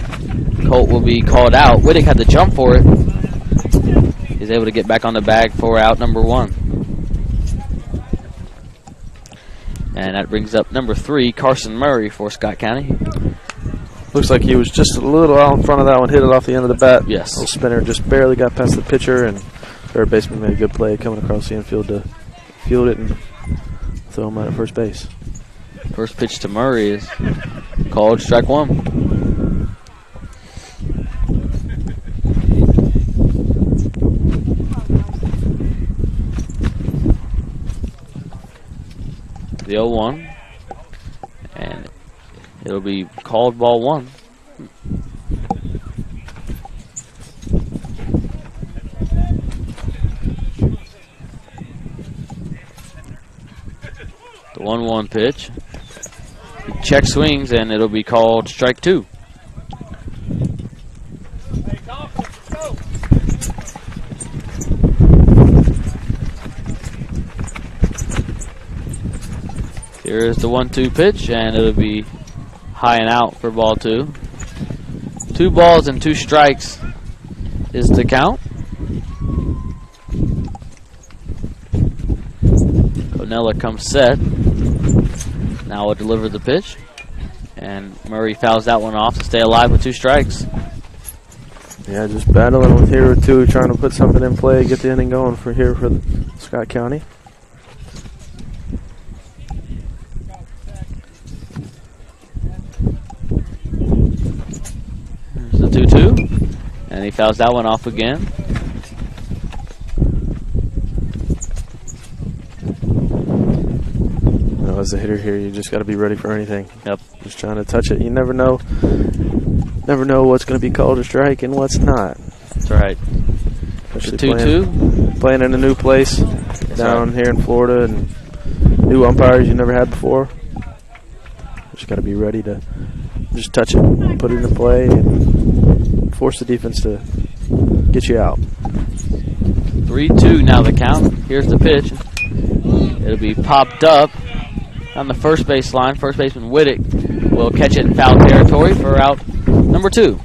Colt will be called out. Wittig had to jump for it. He's able to get back on the bag for out number 1. And that brings up number 3, Carson Murray for Scott County. Looks like he was just a little out in front of that one, hit it off the end of the bat. Yes. Little spinner just barely got past the pitcher, and third baseman made a good play coming across the infield to field it and throw him out at first base. First pitch to Murray is called strike 1. The 0-1, and it'll be called ball 1. The 1-1 pitch. He check swings, and it'll be called strike 2. Here is the 1-2 pitch, and it'll be high and out for ball 2. 2 balls and 2 strikes is the count. Conella comes set. Now will deliver the pitch, and Murray fouls that one off to stay alive with 2 strikes. Yeah, just battling with here or 2, trying to put something in play, get the inning going for here for Scott County. There's the 2-2, and he fouls that one off again. As a hitter here, you just got to be ready for anything. Yep. Just trying to touch it. You never know what's going to be called a strike and what's not. That's right. Especially 2-2. Playing in a new place down here in Florida, and new umpires you never had before. Just got to be ready to just touch it, put it in play, and force the defense to get you out. 3-2 now the count. Here's the pitch. It'll be popped up on the first base line. First baseman Wittig will catch it in foul territory for out number 2.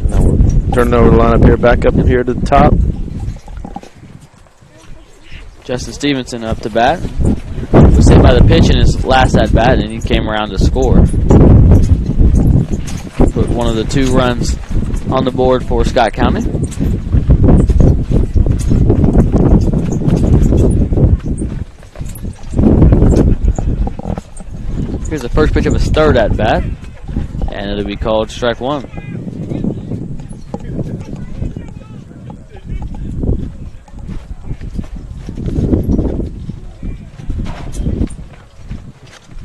Now we're turning over the lineup here, back up here to the top. Justin Stevenson up to bat. Was hit by the pitch in his last at bat, and he came around to score. Put one of the 2 runs on the board for Scott County. Here's the first pitch of his third at bat, and it'll be called strike 1.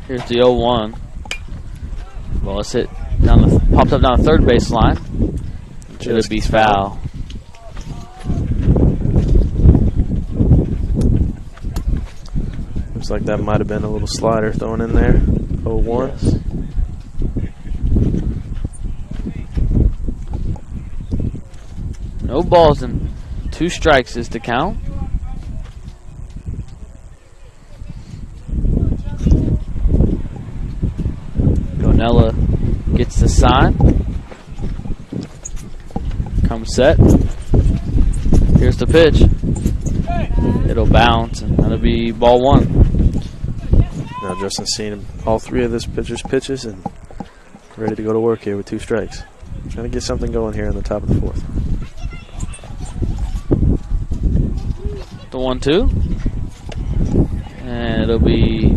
Here's the 0-1. Well, it's hit down the popped up down the third base line. It'll be foul. Looks like that might have been a little slider thrown in there. 0-1. Yes. No balls and 2 strikes is the count. Gonella gets the sign. Comes set. Here's the pitch. It'll bounce, and that'll be ball 1. Now Justin's seen all 3 of this pitcher's pitches and ready to go to work here with 2 strikes. Trying to get something going here in the top of the 4th. The 1-2. And it'll be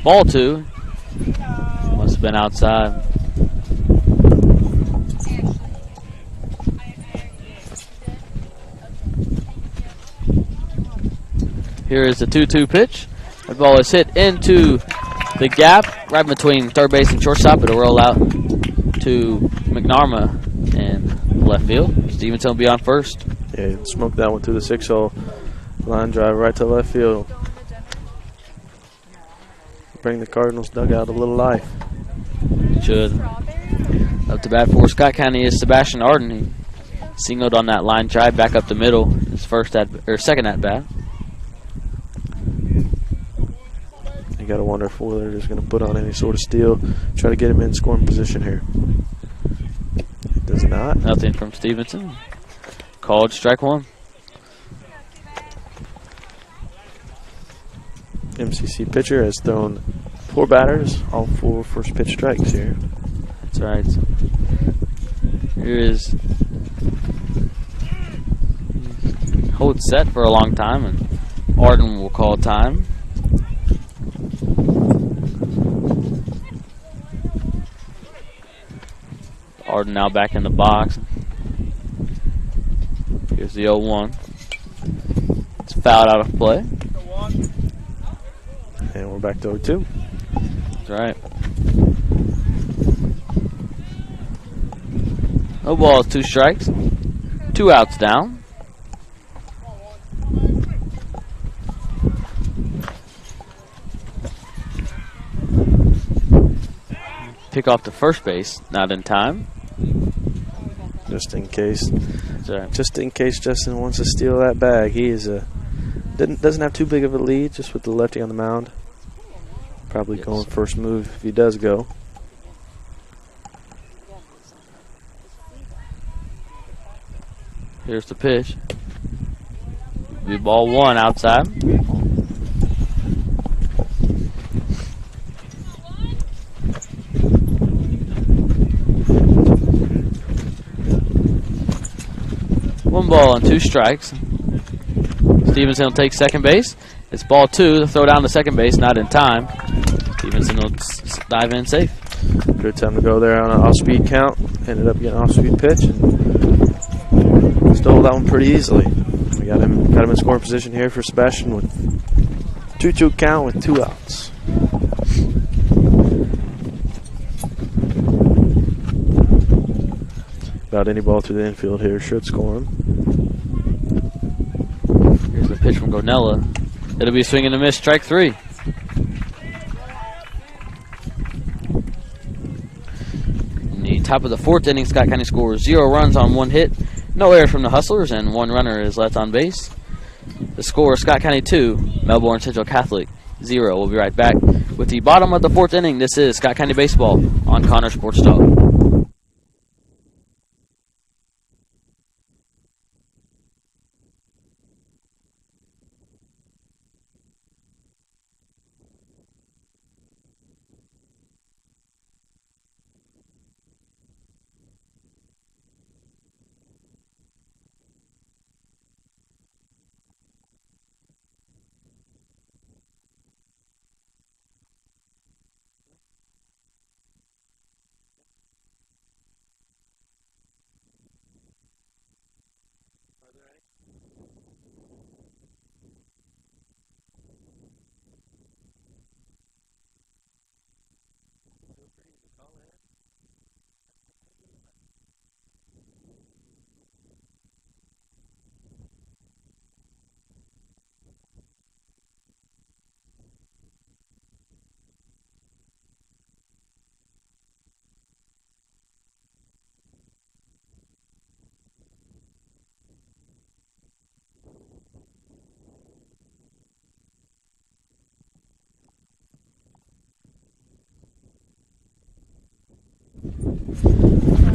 ball 2. Must have been outside. Here is the 2-2 pitch. The ball is hit into the gap right between third base and shortstop. It'll roll out to McNarma in left field. Stevenson will be on first. Yeah, he smoked that one through the 6-hole. Line drive right to left field. Bring the Cardinals dugout a little life. Should. Up to bat for Scott County is Sebastian Arden. He singled on that line drive back up the middle. His second at bat. wonder if Willard is going to put on any sort of steal, try to get him in scoring position here. It does not. Nothing from Stevenson. Called strike one. MCC pitcher has thrown 4 batters, all 4 first pitch strikes here. That's right. Here is hold set for a long time, and Arden will call time. Arden now back in the box. Here's the 0-1. It's fouled out of play. And we're back to 0-2. That's right. No balls, 2 strikes. 2 outs down. Pick off to first base, not in time. Just in case. That's right. Just in case Justin wants to steal that bag. He is doesn't have too big of a lead, just with the lefty on the mound. Probably Yes. going first move if he does go. Here's the pitch. Be ball 1 outside. One ball and 2 strikes. Stevenson will take second base. It's ball 2. The throw down to second base, not in time. Stevenson will dive in safe. Good time to go there on an off-speed count. Ended up getting an off-speed pitch and stole that one pretty easily. We got him in scoring position here for Sebastian with 2-2 count with 2 outs. About any ball through the infield here should score him. Here's the pitch from Gonella. It'll be a swing and a miss, strike 3. In the top of the 4th inning, Scott County scores 0 runs on 1 hit. No errors from the Hustlers, and 1 runner is left on base. The score, Scott County 2, Melbourne Central Catholic 0. We'll be right back with the bottom of the 4th inning. This is Scott County Baseball on Connor Sports Talk.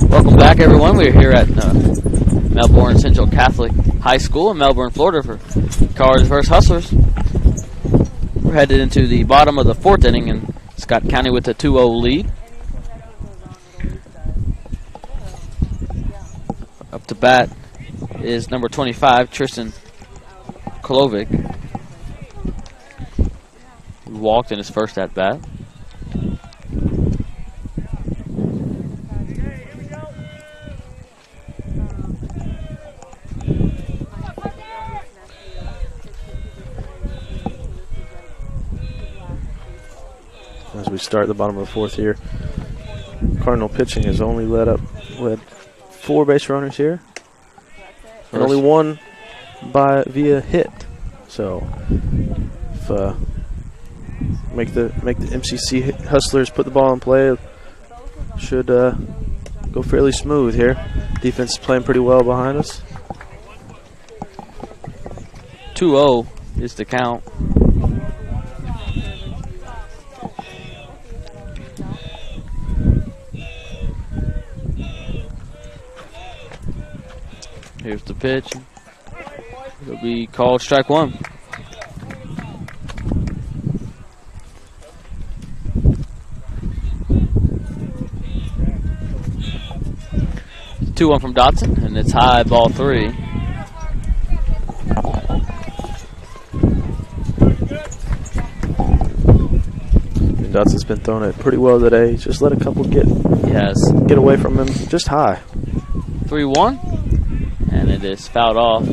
Welcome back, everyone. We're here at Melbourne Central Catholic High School in Melbourne, Florida for Cars vs. Hustlers. We're headed into the bottom of the 4th inning, and Scott County with a 2-0 lead. Up to bat is number 25, Tristan Kolovic, who walked in his first at-bat. As we start the bottom of the 4th here, Cardinal pitching has only led 4 base runners here, and only 1 via hit. So, if make the MCC Hustlers put the ball in play, should go fairly smooth here. Defense is playing pretty well behind us. 2-0 is the count. Here's the pitch. It'll be called strike one. 2-1 from Dotson, and it's high, ball 3. Dotson's been throwing it pretty well today. Just let a couple get away from him, just high. 3-1, and it is fouled off.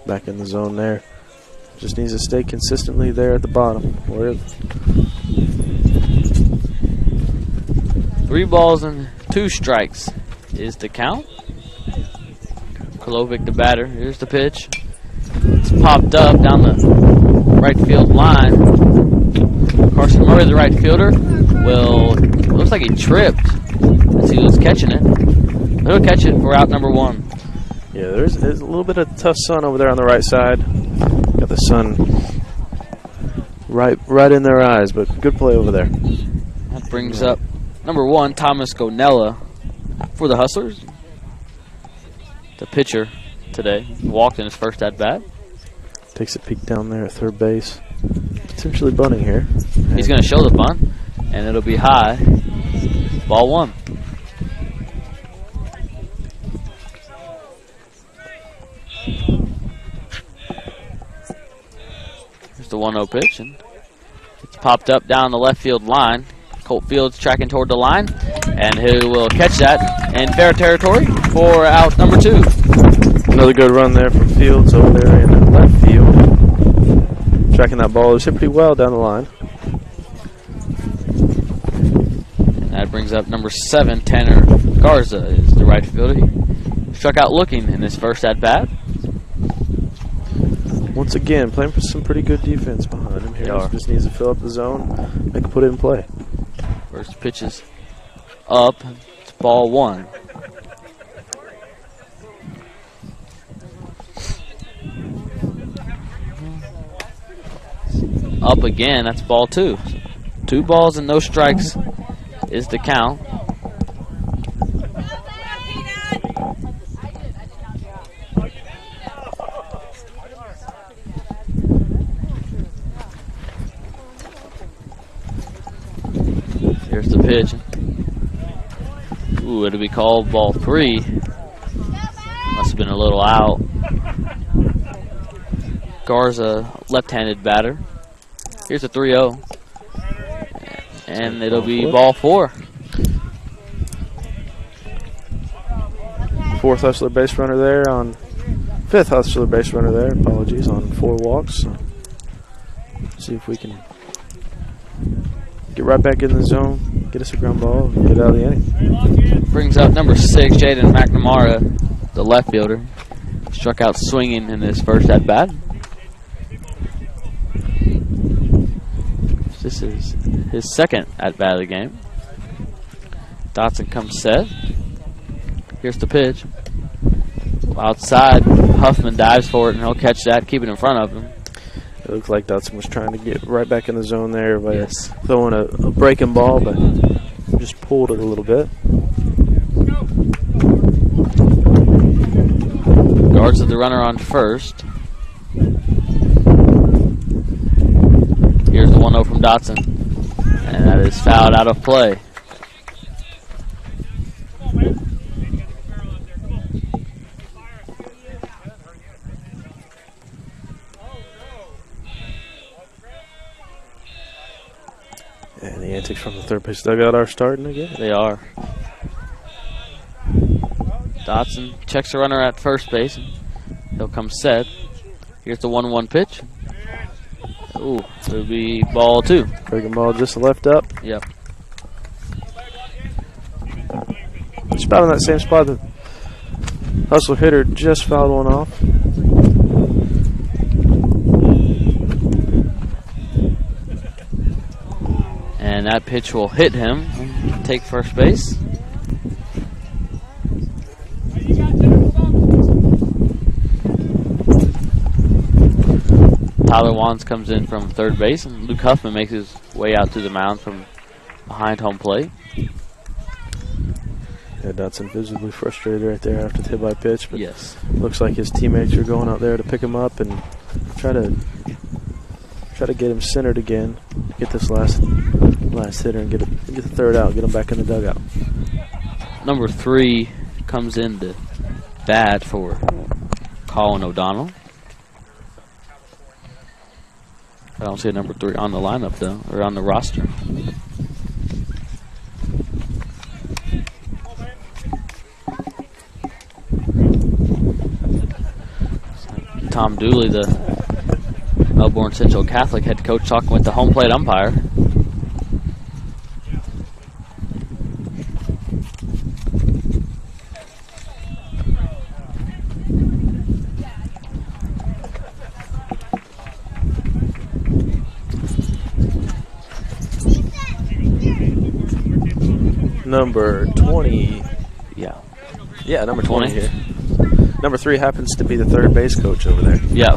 Back in the zone there. Just needs to stay consistently there at the bottom. 3 balls and 2 strikes is the count. Kolovic, the batter. Here's the pitch. It's popped up down the right field line. Carson Murray, the right fielder, looks like he tripped as he was catching it. He'll catch it for out number 1. Yeah, there's a little bit of tough sun over there on the right side. Got the sun right in their eyes, but good play over there. That brings up number 1, Thomas Gonella for the Hustlers. The pitcher today walked in his first at bat. Takes a peek down there at third base. Potentially bunting here. He's going to show the bunt, and it'll be high. Ball 1. Here's the 1-0 pitch, and it's popped up down the left field line. Colt Fields tracking toward the line, and he will catch that in fair territory for out number 2. Another good run there from Fields over there in the left field. Tracking that ball. It was hit pretty well down the line. And that brings up number 7, Tanner Garza, is the right fielder. He struck out looking in his first at bat. Once again, playing for some pretty good defense behind him here. Just needs to fill up the zone, make it put it in play. First pitch is up. It's ball 1. Up again. That's ball 2. 2 balls and no strikes is the count. Here's the pitch. Ooh, it'll be called ball 3. Must have been a little out. Garza, left-handed batter. Here's a 3-0. And it'll be ball 4. Fifth Hustler base runner there, apologies, on 4 walks. So see if we can get right back in the zone, get us a ground ball, and get out of the inning. Brings up number 6, Jaden McNamara, the left fielder. Struck out swinging in his first at bat. This is his second at bat of the game. Dotson comes set. Here's the pitch. Outside, Huffman dives for it, and he'll catch that, keep it in front of him. It looks like Dotson was trying to get right back in the zone there by throwing a breaking ball, but just pulled it a little bit. Guards the runner on first. Here's the 1-0 from Dotson, and that is fouled out of play. And the antics from the third base dugout are starting again. They are. Dotson checks the runner at first base. He'll come set. Here's the 1-1 pitch. Ooh, it'll be ball 2. Breaking ball just left up. Yep. Just about in that same spot that Hustler hitter just fouled one off. And that pitch will hit him. Take first base. Tyler Wands comes in from third base, and Luke Huffman makes his way out to the mound from behind home plate. Yeah, Dotson visibly frustrated right there after the hit by pitch, but Yes. looks like his teammates are going out there to pick him up and try to get him centered again. Get this last hitter and get the third out. Get him back in the dugout. Number 3 comes in to bat for Colin O'Donnell. I don't see a number 3 on the lineup though, or on the roster. Tom Dooley, the Melbourne Central Catholic head coach, talking with the home plate umpire. Number 20. Yeah, Number 20 here. Number 3 happens to be the third base coach over there. yeah.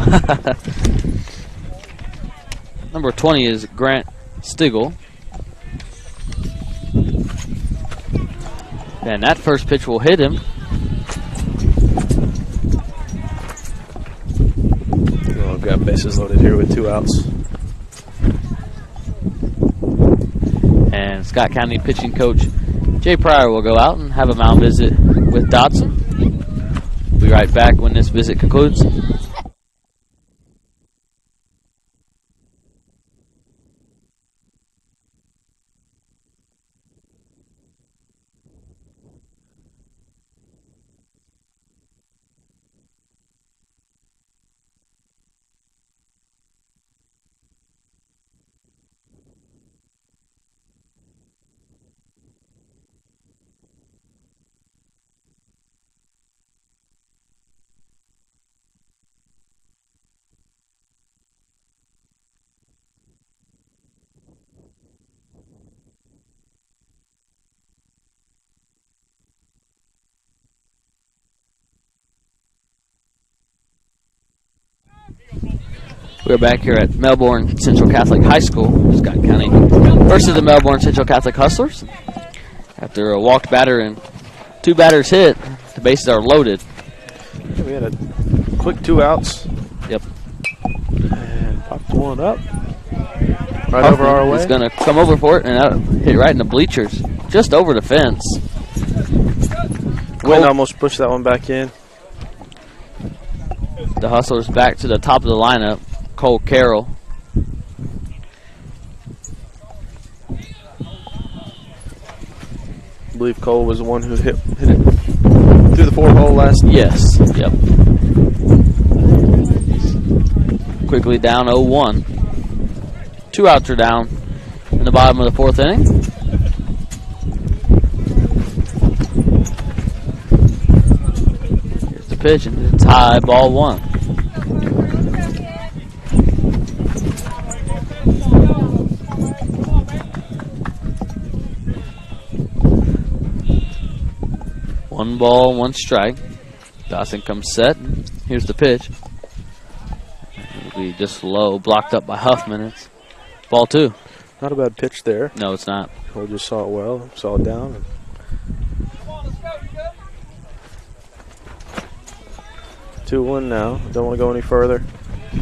Number 20 is Grant Stigl. And that first pitch will hit him. Well, I've got bases loaded here with 2 outs. And Scott County pitching coach Jay Pryor will go out and have a mound visit with Dotson. We'll be right back when this visit concludes. We're back here at Melbourne Central Catholic High School, Scott County, versus the Melbourne Central Catholic Hustlers. After a walked batter and 2 batters hit, the bases are loaded. We had a quick 2 outs. Yep. And popped one up. Right over our way. He's going to come over for it, and that'll hit right in the bleachers, just over the fence. Wind almost pushed that one back in. The Hustlers back to the top of the lineup. Cole Carroll. I believe Cole was the one who hit it through the 4-hole last. Yes. Yep. Quickly down 0-1. 2 outs are down in the bottom of the 4th inning. Here's the pitch, and it's high, ball 1. One ball, 1 strike. Dawson comes set. Here's the pitch. It'll be just low, blocked up by Huffman. It's ball 2. Not a bad pitch there. No, it's not. Cole just saw it well, saw it down. 2-1 now. Don't want to go any further.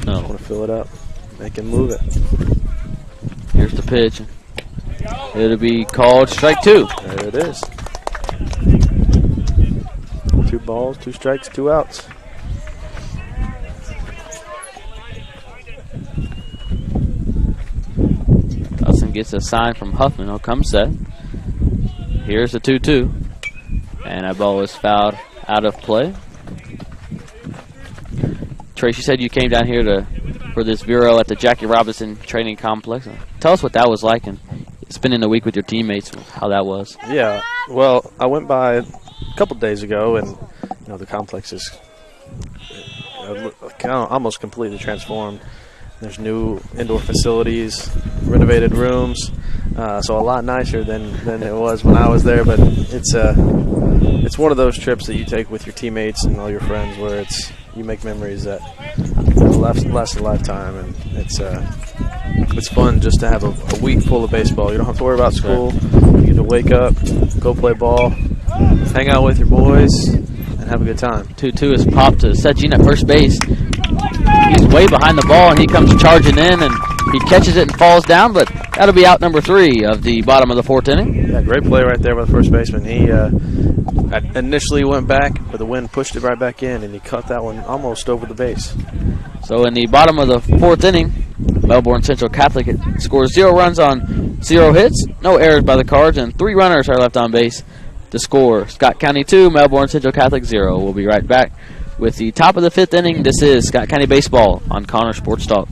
No. Want to fill it up. They can move it. Here's the pitch. It'll be called strike 2. There it is. 2 balls, 2 strikes, 2 outs. Dawson gets a sign from Huffman. He'll come set. Here's the 2-2. And that ball is fouled out of play. Trace, you said you came down here for this bureau at the Jackie Robinson Training Complex. Tell us what that was like and spending the week with your teammates, how that was. Yeah, well, I went by a couple days ago, and the complex is almost completely transformed. There's new indoor facilities, renovated rooms, so a lot nicer than it was when I was there. But it's one of those trips that you take with your teammates and all your friends, where you make memories that last a lifetime, and it's fun just to have a week full of baseball. You don't have to worry about school. You get to wake up, go play ball, hang out with your boys and have a good time. 2-2 is popped to Seth Jean at first base. He's way behind the ball, and he comes charging in, and he catches it and falls down, but that'll be out number 3 of the bottom of the 4th inning. Yeah, great play right there by the first baseman. He initially went back, but the wind pushed it right back in, and he caught that one almost over the base. So in the bottom of the 4th inning, Melbourne Central Catholic scores 0 runs on 0 hits, no errors by the Cards, and 3 runners are left on base to score. Scott County 2, Melbourne Central Catholic 0. We'll be right back with the top of the 5th inning. This is Scott County Baseball on Connor Sports Talk.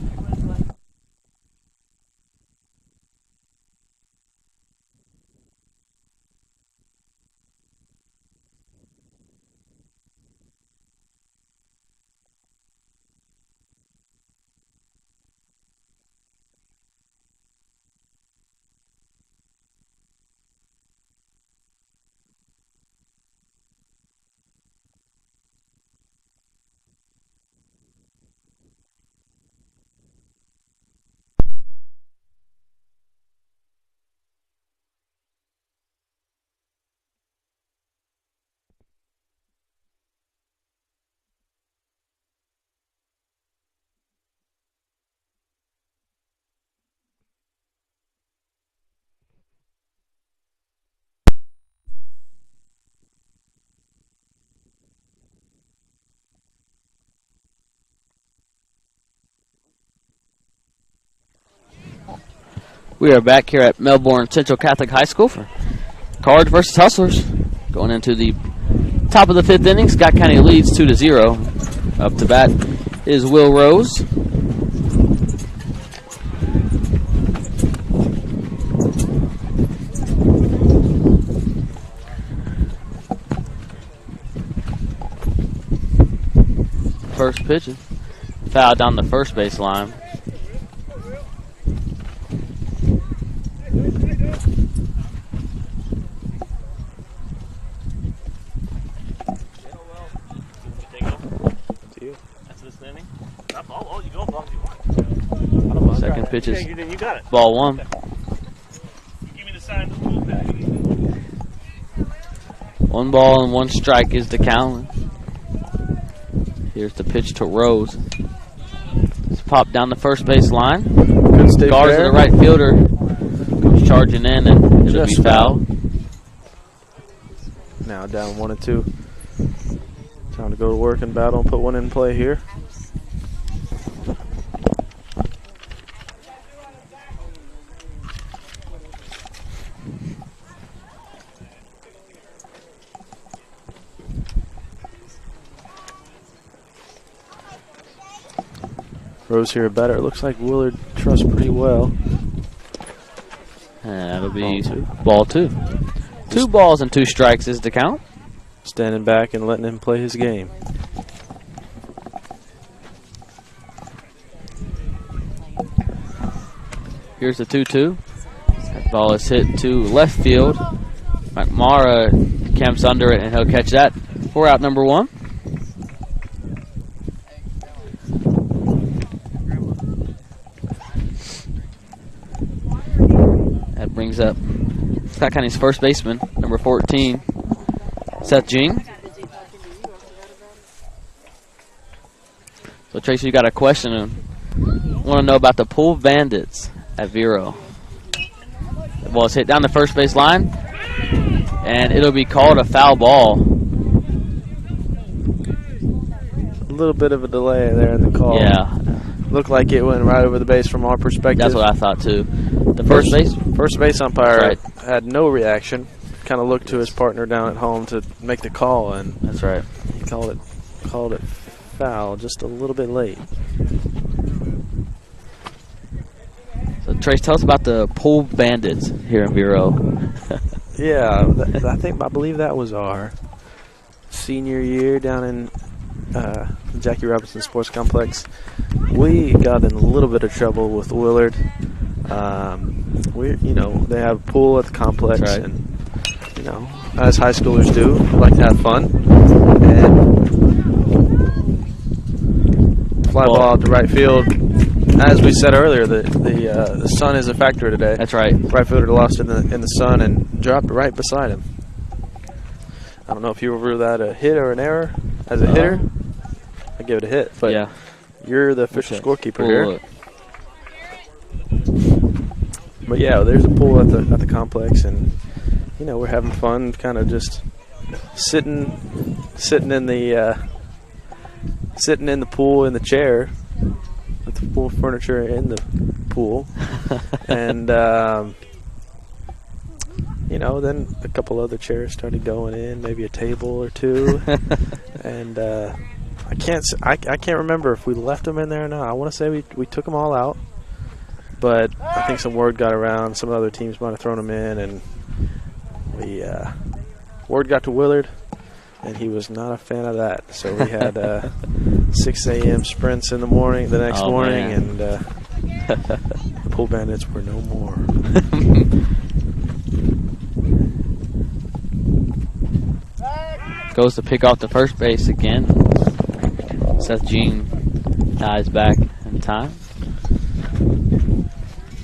We are back here at Melbourne Central Catholic High School for Cards versus Hustlers. Going into the top of the 5th inning, Scott County leads 2-0. Up to bat is Will Rose. First pitch is foul down the first base line. Second pitch is ball 1. Give me the sign of the pool bag. 1 ball and 1 strike is the count. Here's the pitch to Rose. It's popped down the first base line. Good stay Garza, fair. the right fielder, comes charging in, and it'll be Just foul. Now down 1-2. Time to go to work and battle and put one in play here. Rose here better. It looks like Willard trusts pretty well. And that'll be ball 2. 2 balls and 2 strikes is the count. Standing back and letting him play his game. Here's the 2-2. That ball is hit to left field. McMara camps under it, and he'll catch that for out number 1. That brings up Scott County's first baseman, number 14, Seth Jean. So Tracy, you got a question. Want to know about the Pool Bandits at Vero. The ball is hit down the first base line, and it'll be called a foul ball. A little bit of a delay there in the call. Yeah. Looked like it went right over the base from our perspective. That's what I thought too. The First base umpire right. had no reaction. Kind of looked to his partner down at home to make the call, and That's right. he called it foul just a little bit late. So Trace, tell us about the Pool Bandits here in Vero. Yeah, I believe that was our senior year down in Jackie Robinson Sports Complex. We got in a little bit of trouble with Willard. They have a pool at the complex, That's right. and as high schoolers do, we like to have fun. And fly ball out to right field. As we said earlier, the sun is a factor today. That's right. Right fielder lost in the sun and dropped right beside him. I don't know if you rule that a hit or an error. As a hitter, I give it a hit. But yeah. you're the official scorekeeper here. Look. But yeah, there's a pool at the complex, and you know, we're having fun, kind of just sitting in the pool in the chair with the pool furniture in the pool, and you know, then a couple other chairs started going in, maybe a table or two, and I can't remember if we left them in there or not. I want to say we took them all out, but I think some word got around. Some other teams might have thrown them in, and word got to Willard, and he was not a fan of that. So we had 6 a.m. sprints in the morning, the next morning, man. and the pool bandits were no more. Goes to pick off the first base again. Seth Jean dies back in time.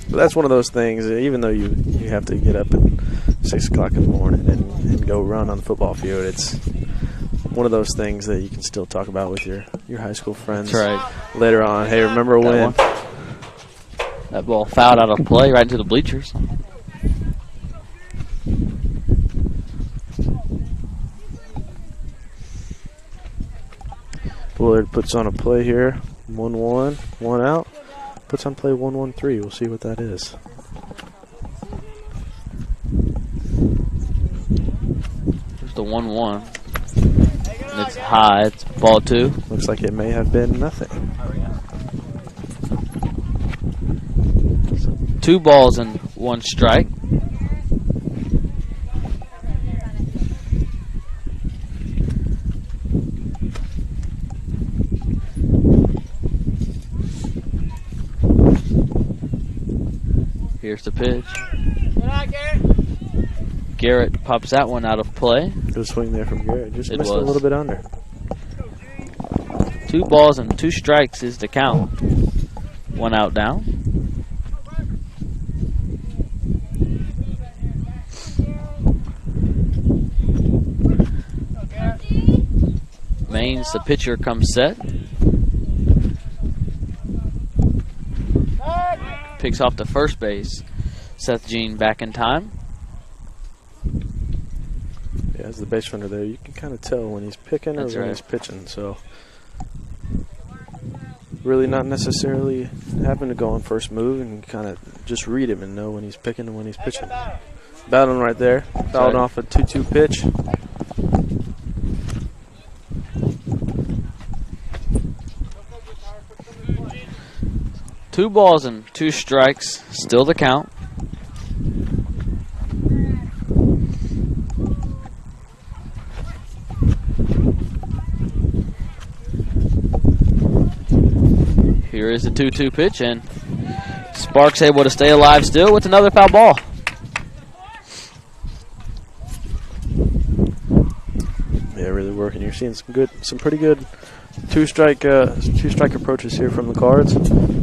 But that's one of those things, even though you have to get up at 6 o'clock in the morning and go run on the football field, it's one of those things that you can still talk about with your high school friends. That's right. Later on. Hey, remember when? That ball fouled out of play right into the bleachers. Willard puts on a play here. 1-1, 1 out. Puts on play 1-1-3. We'll see what that is. There's the 1-1. And it's high. It's ball 2. Looks like it may have been nothing. So 2 balls and 1 strike. Here's the pitch. Garrett pops that one out of play. Good swing there from Garrett. Just It missed a was. little bit under. 2 balls and 2 strikes is the count. 1 out down. Mains, the pitcher, comes set. Picks off the first base. Seth Jean back in time. Yeah, as the base runner there, you can kind of tell when he's picking or That's when right. he's pitching. So really not necessarily having to go on first move, and kind of just read him and know when he's picking and when he's pitching. Battling right there. Fouled right. off a 2-2 pitch. Two balls and 2 strikes, still the count. Here is the 2-2 pitch, and Sparks able to stay alive still with another foul ball. Yeah, really working. You're seeing some pretty good two-strike approaches here from the Cards.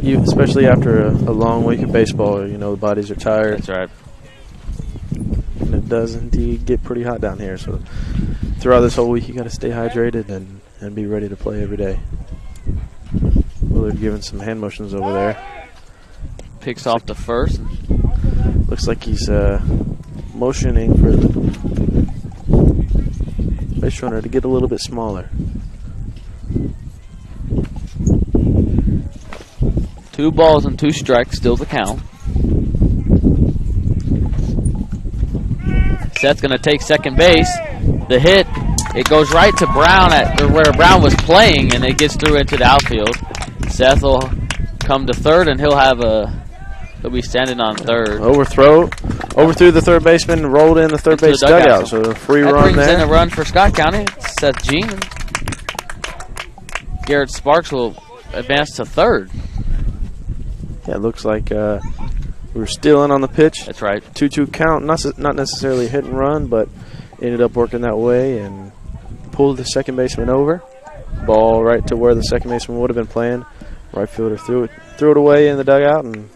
Especially after a long week of baseball, you know, the bodies are tired. That's right. And it does indeed get pretty hot down here. So throughout this whole week, you got to stay hydrated and be ready to play every day. Willard giving some hand motions over there. Picks off the first. Looks like he's motioning for the base runner to get a little bit smaller. 2 balls and 2 strikes, still the count. Seth's going to take second base. The hit, it goes right to Brown at where Brown was playing, and it gets through into the outfield. Seth will come to third, and he'll be standing on third. Overthrew the third baseman, rolled in the third Into base the dugout. dugout. So a free That run brings there. in a run for Scott County. Seth Jean. Garrett Sparks will advance to third. Yeah, it looks like we're still in on the pitch. That's right. 2-2 count, not necessarily hit and run, but ended up working that way and pulled the second baseman over. Ball right to where the second baseman would have been playing. Right fielder threw it away in the dugout, and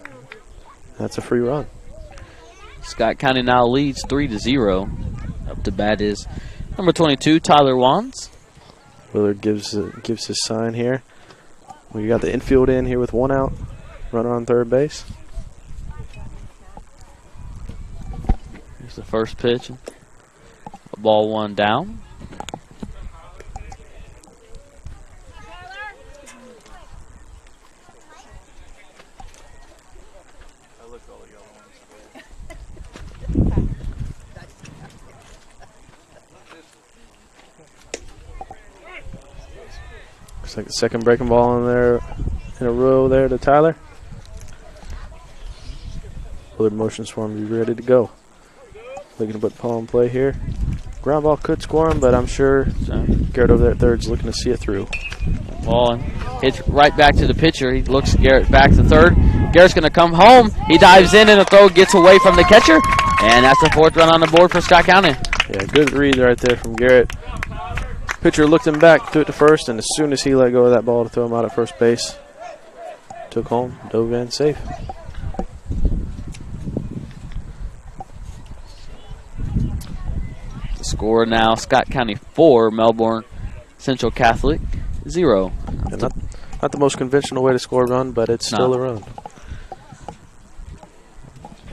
that's a free run. Scott County now leads 3-0. Up to bat is Number 22, Tyler Wands. Willard gives his sign here. We got the infield in here with 1 out. Runner on third base. Here's the first pitch. Ball 1 down. Looks like the second breaking ball in there in a row there to Tyler. Willard motions for him to be ready to go. Looking to put the ball in play here. Ground ball could score him, but I'm sure Garrett over there at third's looking to see it through. Ball hits right back to the pitcher. He looks Garrett back to third. Garrett's going to come home. He dives in and the throw gets away from the catcher. And that's the 4th run on the board for Scott County. Yeah, good read right there from Garrett. Pitcher looked him back, threw it to first, and as soon as he let go of that ball to throw him out at first base, took home, dove in safe. The score now, Scott County 4, Melbourne Central Catholic 0. And not the most conventional way to score a run, but it's still a run.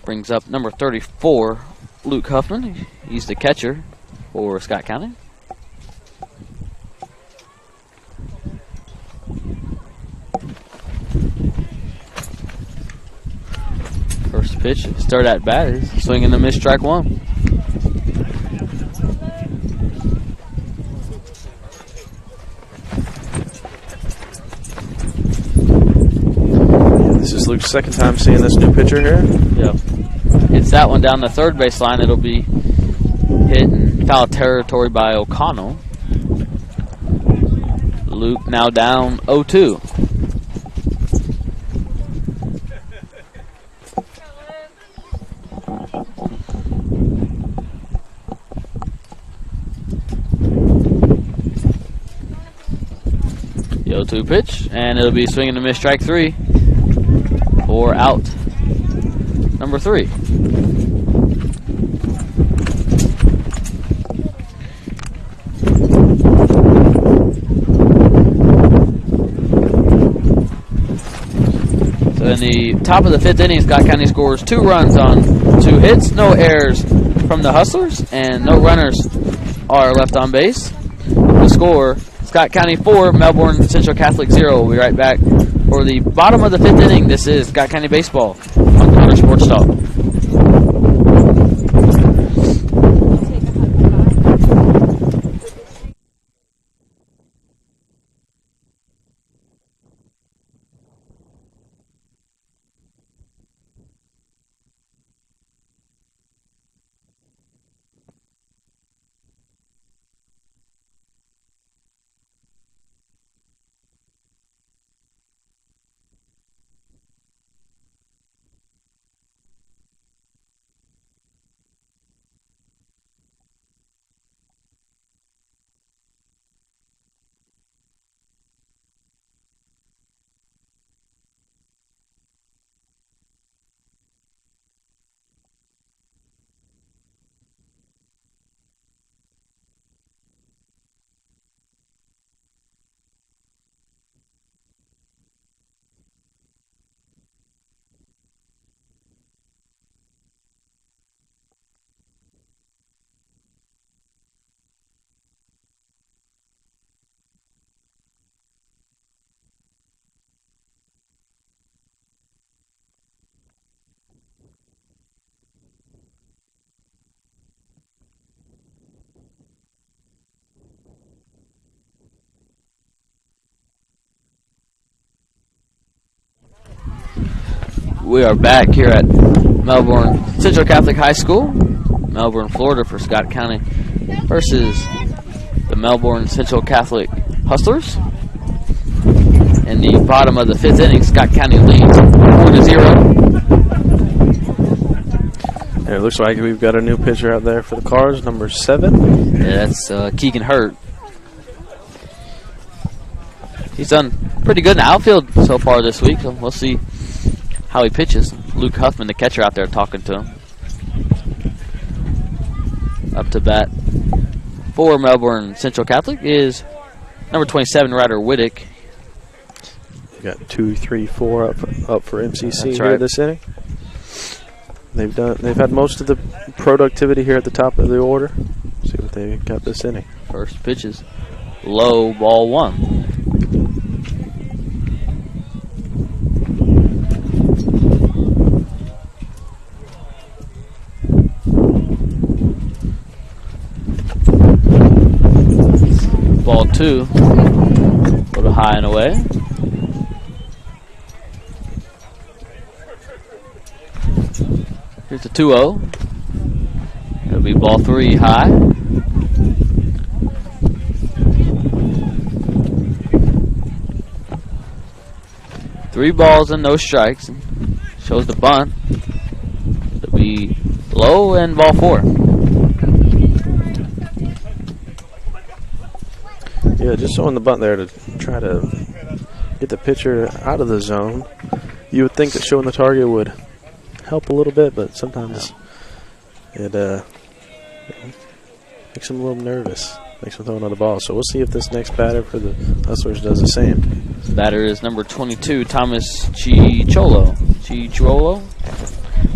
Brings up number 34, Luke Huffman. He's the catcher for Scott County. First pitch, start at bat is swinging the miss, strike 1. This is Luke's second time seeing this new pitcher here. Yep. Hits that one down the third base line. It'll be hit in foul territory by O'Connell. Luke now down 0-2. The 0-2 pitch, and it'll be swinging to miss, strike 3 for out number 3. So in the top of the 5th inning, Scott County scores 2 runs on 2 hits, no errors from the Hustlers, and no runners are left on base. The score, Scott County 4, Melbourne Central Catholic 0. We'll be right back for the bottom of the 5th inning. This is Scott County Baseball on Corner Sports Talk. We are back here at Melbourne Central Catholic High School, Melbourne, Florida, for Scott County versus the Melbourne Central Catholic Hustlers. In the bottom of the 5th inning, Scott County leads 4-0. And it looks like we've got a new pitcher out there for the Cars, number 7. Yeah, that's Keegan Hurt. He's done pretty good in the outfield so far this week, so we'll see how he pitches. Luke Huffman, the catcher, out there talking to him. Up to bat For Melbourne Central Catholic is number 27, Ryder Whittick. We got 2, 3, 4 up for MCC That's here right. this inning. They've had most of the productivity here at the top of the order. See what they got this inning. First pitch is low, ball 1. Ball 2, a little high and away. Here's the 2-0. It'll be ball 3 high. Three balls and no strikes. Shows the bunt. It'll be low and ball 4. Yeah, just showing the bunt there to try to get the pitcher out of the zone. You would think that showing the target would help a little bit, but sometimes it makes them a little nervous. Makes them throw another ball. So we'll see if this next batter for the Hustlers does the same. Batter is number 22, Thomas Chicholo.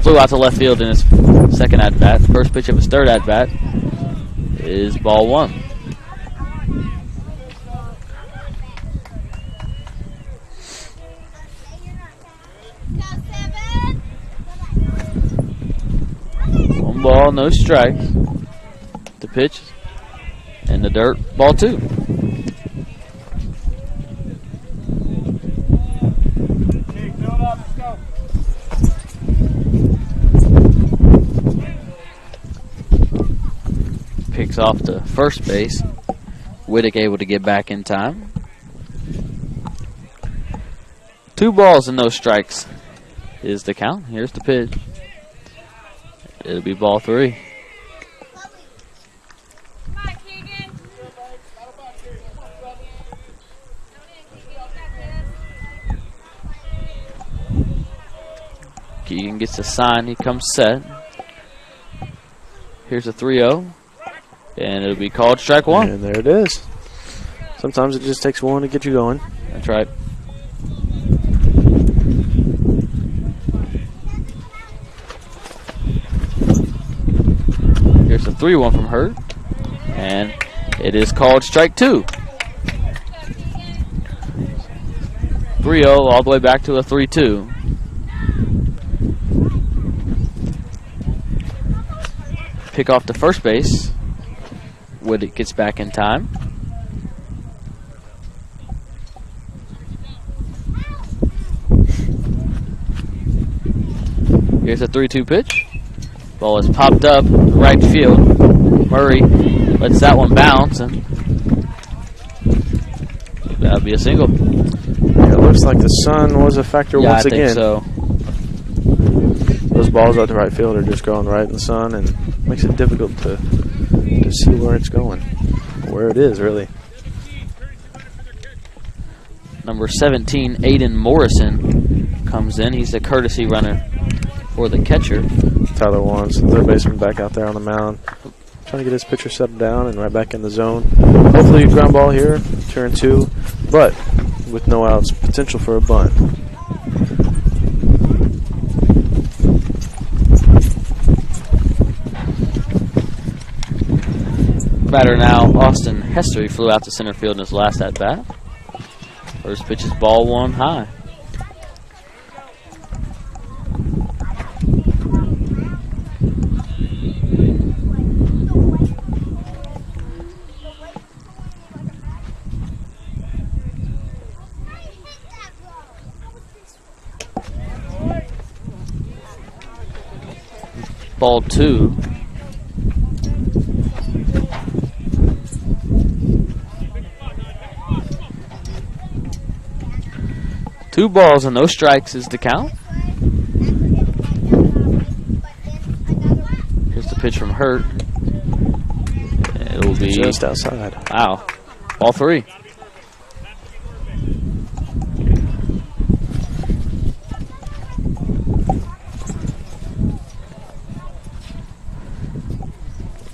Flew out to left field in his second at-bat. First pitch of his third at-bat is ball 1. One ball, no strikes. The pitch in the dirt, ball 2. Picks off to first base. Whittick able to get back in time. 2 balls and no strikes is the count. Here's the pitch. It'll be ball 3. Keegan gets a sign. He comes set. Here's a 3-0. And it'll be called strike 1. And there it is. Sometimes it just takes one to get you going. That's right. Here's a 3-1 from Hurt. And it is called strike 2. 3-0 all the way back to a 3-2. Pick off to first base. Whittick gets back in time. Here's a 3-2 pitch. Ball is popped up right field. Murray lets that one bounce, and that'll be a single. Yeah, it looks like the sun was a factor once I think again. so. Those balls out to right field are just going right in the sun, and makes it difficult to see where it's going, where it is really. Number 17, Aiden Morrison, comes in. He's a courtesy runner for the catcher. Tyler Wands, third baseman, back out there on the mound, trying to get his pitcher settled down and right back in the zone. Hopefully, ground ball here, turn 2, but with no outs, potential for a bunt. Batter now, Austin Hester. He flew out to center field in his last at-bat. First pitch is ball 1 high. Ball 2. Two balls and no strikes is the count. Here's the pitch from Hurt. It'll be just outside. Wow. Ball 3.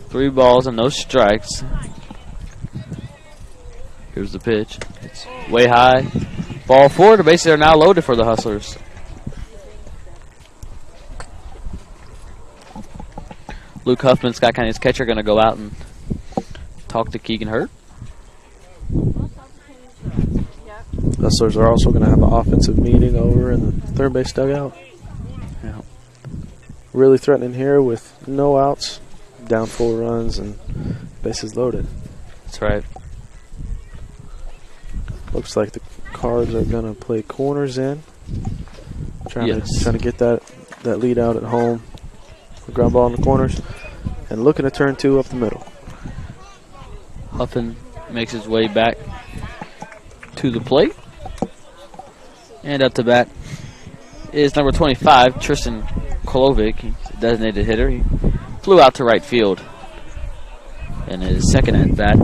Three balls and no strikes. Here's the pitch. It's way high. Ball 4. The bases are now loaded for the Hustlers. Luke Huffman, Scott County's catcher, going to go out and talk to Keegan Hurt. Hustlers are also going to have an offensive meeting over in the third base dugout. Yeah. Really threatening here with no outs, down 4 runs, and bases loaded. That's right. Looks like the Cards are going to play corners in. Trying to get that lead out at home. Ground ball in the corners. And looking to turn 2 up the middle. Huffman makes his way back to the plate. And up to bat is number 25, Tristan Kolovic. He's a designated hitter. He flew out to right field. And his second at bat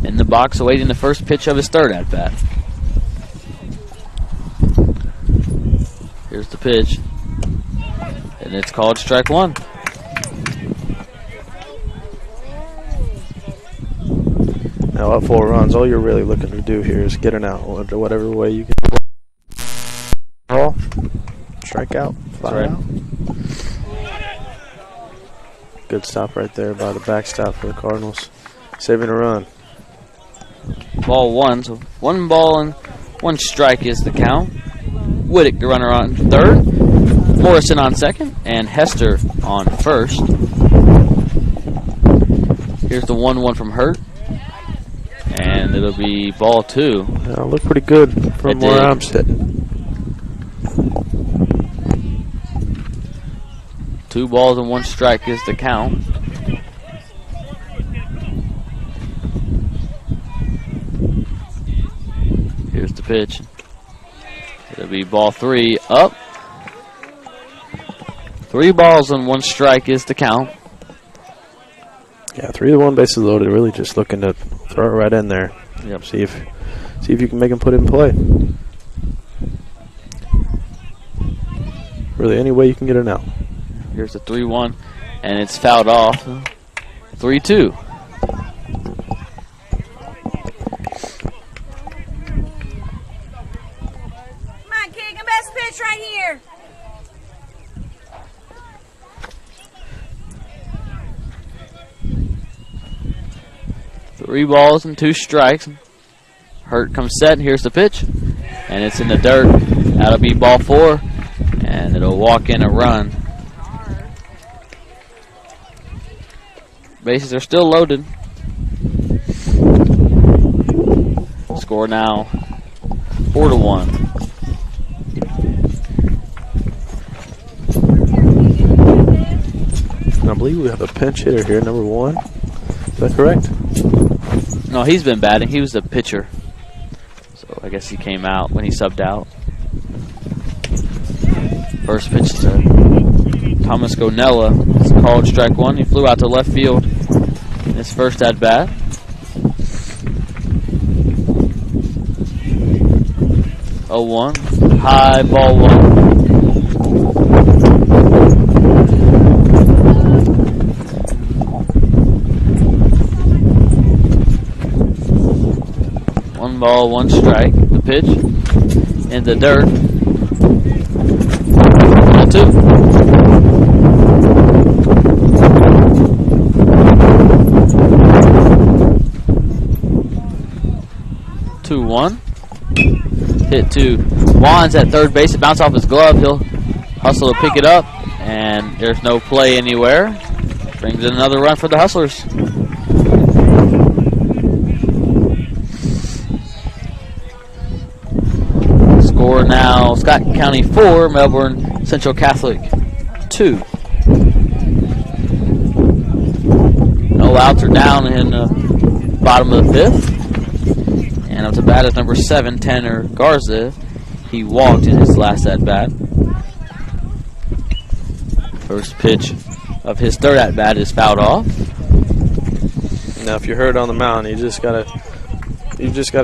in the box, awaiting the first pitch of his third at bat. Here's the pitch. And it's called strike 1. Now up 4 runs, all you're really looking to do here is get an out, whatever way you can. Ball, strike out, fly out. Good stop right there by the backstop for the Cardinals, saving a run. Ball 1, so 1 ball and 1 strike is the count. Whittick, the runner, on third. Morrison on second, and Hester on first. Here's the 1-1 from Hurt. And it'll be ball 2. Look pretty good from where I'm sitting. 2 balls and 1 strike is the count. Here's the pitch. It'll be ball 3 up. 3 balls and 1 strike is the count. Yeah, 3-1 bases loaded. Really just looking to throw it right in there. Yep. See if you can make him put it in play. Really, any way you can get it out. Here's the 3-1, and it's fouled off. 3-2. Come on, Keegan, best pitch right here. Three balls and 2 strikes. Hurt comes set, and here's the pitch. And it's in the dirt. That'll be ball 4, and it'll walk in a run. Bases are still loaded. Score now 4-1. I believe we have a pinch hitter here, number 1. Is that correct? No, he's been batting. He was the pitcher. So I guess he came out when he subbed out. First pitch to Thomas Gonella. It's called strike 1. He flew out to left field in his first at bat. Oh, 1. High ball 1. Ball, 1 strike. The pitch in the dirt. Ball 2. 2-1. Hit to Wands at third base. It bounced off his glove. He'll hustle to pick it up, and there's no play anywhere. Brings in another run for the Hustlers. Score now, Scott County 4, Melbourne Central Catholic 2. No outs are down in the bottom of the 5th. And up to bat is number 7, Tanner Garza. He walked in his last at-bat. First pitch of his third at-bat is fouled off. Now, if you're hurt on the mound, you just gotta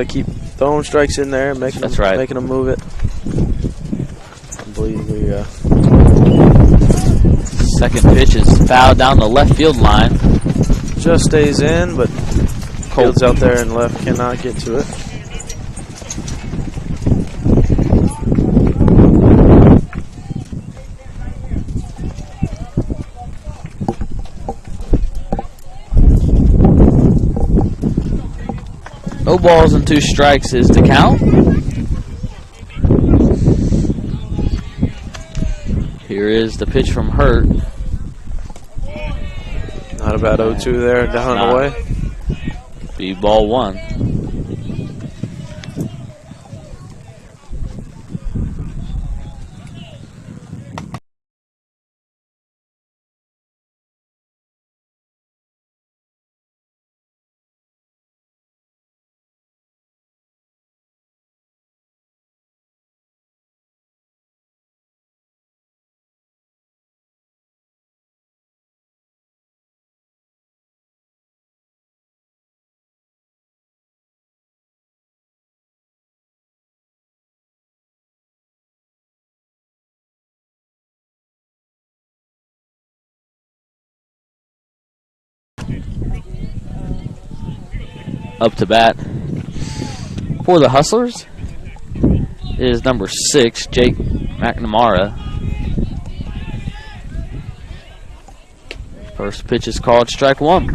keep throwing strikes in there, making them move it. I believe we. Second pitch is fouled down the left field line. Just stays in, but Fields out there and left cannot get to it. No balls and 2 strikes is the count. Here is the pitch from Hurt. Not a bad 0-2 there, down and away. Be ball 1. Up to bat for the Hustlers is number 6, Jake McNamara. First pitch is called strike 1.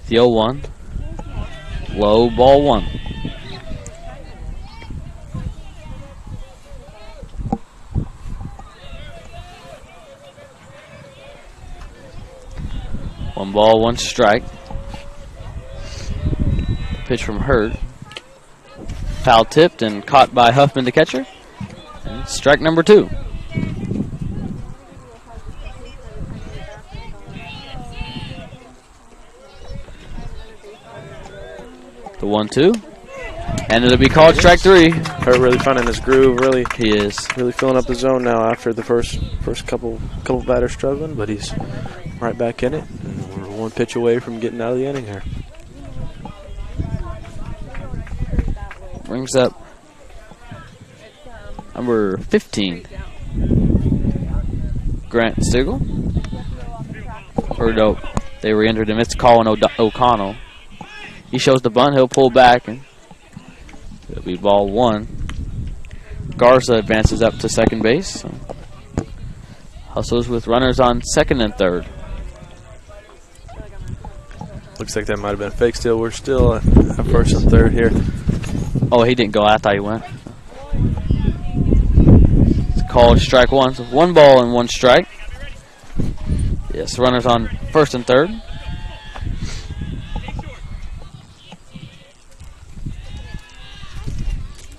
The 0-1. Low, ball 1. One ball, 1 strike. Pitch from Hurt. Foul tipped and caught by Huffman, the catcher. And strike number 2. The 1-2. And it'll be called strike 3. Hurt really finding his groove. Really, he is really filling up the zone now after the first couple batters struggling, but he's right back in it. And we're 1 pitch away from getting out of the inning here. Brings up number 15, Grant Stigall. Or no, they re-entered him. It's Colin O'Connell. He shows the bunt. He'll pull back, and it'll be ball 1. Garza advances up to second base. So Hustles with runners on second and third. Looks like that might have been a fake steal. We're still at first and third here. Oh, he didn't go. I thought he went. It's called strike 1. So 1 ball and 1 strike. Yes, runners on first and third.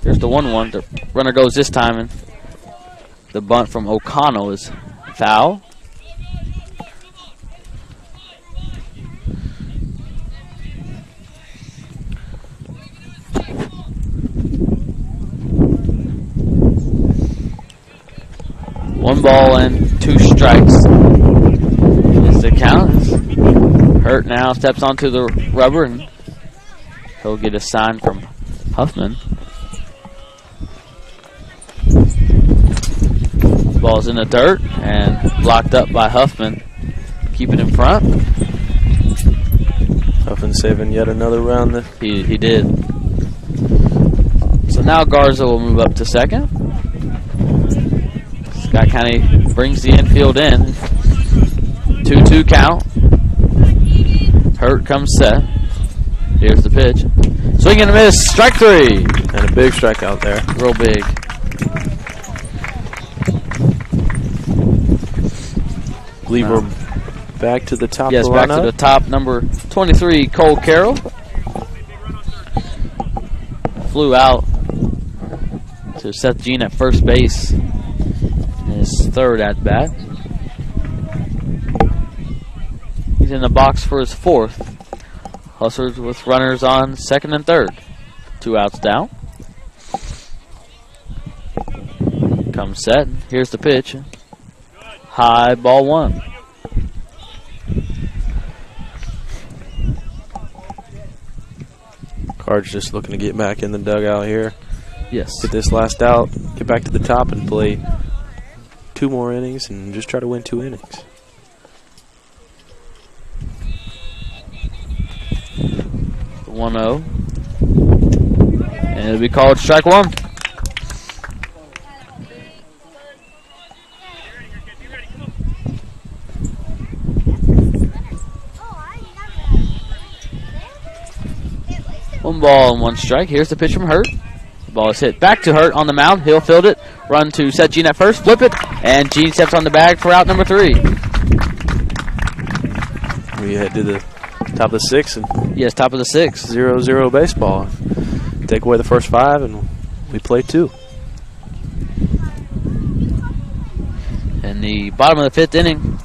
Here's the 1-1. The runner goes this time, and the bunt from O'Connell is foul. One ball and 2 strikes is the count. Hurt now steps onto the rubber, and he'll get a sign from Huffman. Ball's in the dirt and blocked up by Huffman. Keep it in front. Huffman saving yet another round. He did. So now Garza will move up to second. Scott County brings the infield in. 2-2 count. Hurt comes set. Here's the pitch. Swing and a miss. Strike 3. And a big strikeout there. Real big. I believe we're back to the top. Yes, back to the top. Number 23, Cole Carroll. Flew out to Seth Jean at first base in his third at bat. He's in the box for his 4th. Hustlers with runners on second and third. 2 outs down. Comes set. Here's the pitch. High, ball 1. Card's just looking to get back in the dugout here. Yes. Get this last out, get back to the top, and play 2 more innings and just try to win 2 innings. The 1-0. And it'll be called strike 1. One ball and 1 strike. Here's the pitch from Hurt. The ball is hit back to Hurt on the mound. He'll field it. Run to set Gene at first. Flip it. And Gene steps on the bag for out number 3. We head to the top of the 6th and Yes, top of the 6th. 0-0 baseball. Take away the first 5 and we play 2. In the bottom of the 5th inning,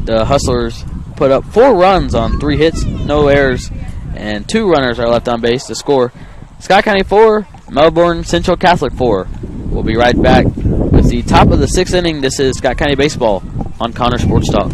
the Hustlers put up 4 runs on 3 hits, no errors, and 2 runners are left on base to score. Scott County 4, Melbourne Central Catholic 4. We'll be right back with the top of the 6th inning. This is Scott County Baseball on Connor Sports Talk.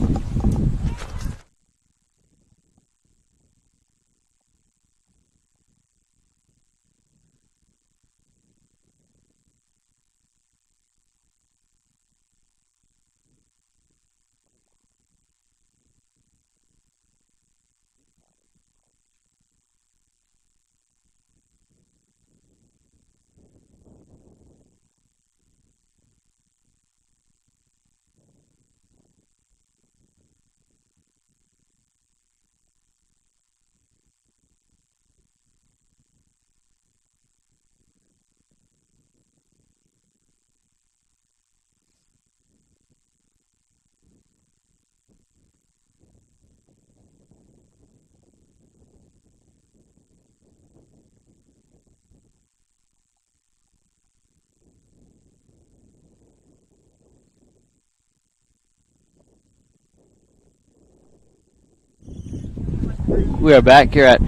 We are back here at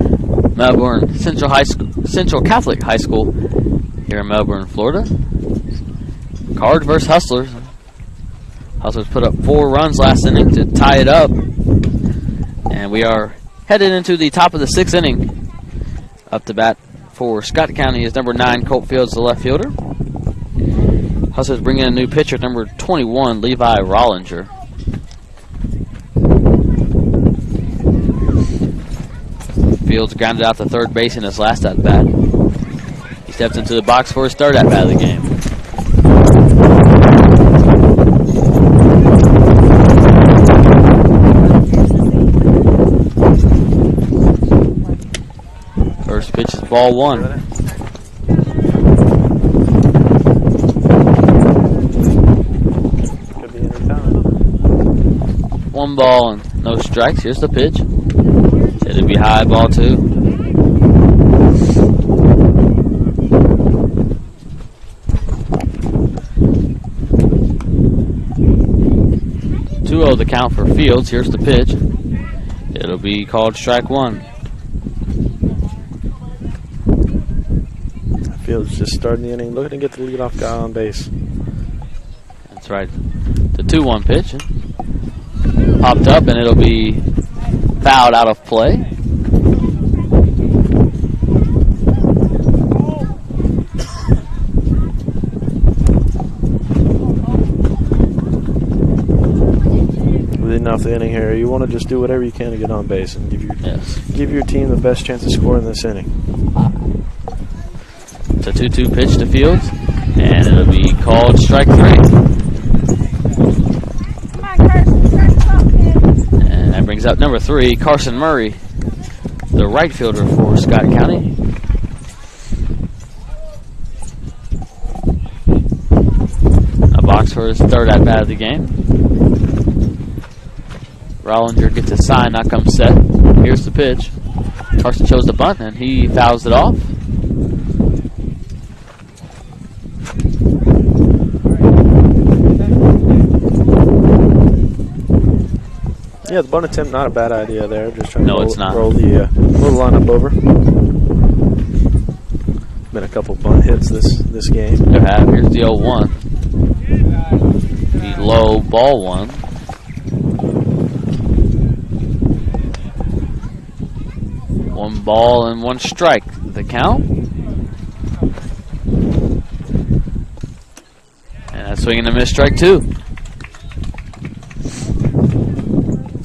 Melbourne Central Catholic High School here in Melbourne, Florida. Cards versus Hustlers. Hustlers put up 4 runs last inning to tie it up. And we are headed into the top of the 6th inning. Up to bat for Scott County is number 9, Colt Fields, the left fielder. Hustlers bring in a new pitcher, number 21, Levi Rollinger. Fields grounded out to third base in his last at-bat. He steps into the box for his 3rd at-bat of the game. First pitch is ball 1. Could be any time. 1 ball and no strikes. Here's the pitch. It'll be high, ball 2. Two-0 the count for Fields. Here's the pitch. It'll be called strike 1. Fields just starting the inning, looking to get the leadoff guy on base. That's right. The 2-1 pitch. Popped up, and it'll be fouled out of play. Leading off the inning here, you want to just do whatever you can to get on base and give your team the best chance of scoring this inning. It's a 2-2 pitch to Fields, and it'll be called strike 3. And that brings up number 3, Carson Murray, the right fielder for Scott County. A box for his 3rd at-bat of the game. Rollinger gets his sign, now comes set. Here's the pitch. Carson chose the bunt, and he fouls it off. Yeah, the bunt attempt, not a bad idea there. Just trying to it's not. roll the lineup over. Been a couple bunt hits this game. There have. Here's the 0-1. The low ball 1. One ball and 1 strike. The count. Swing and a miss, strike 2.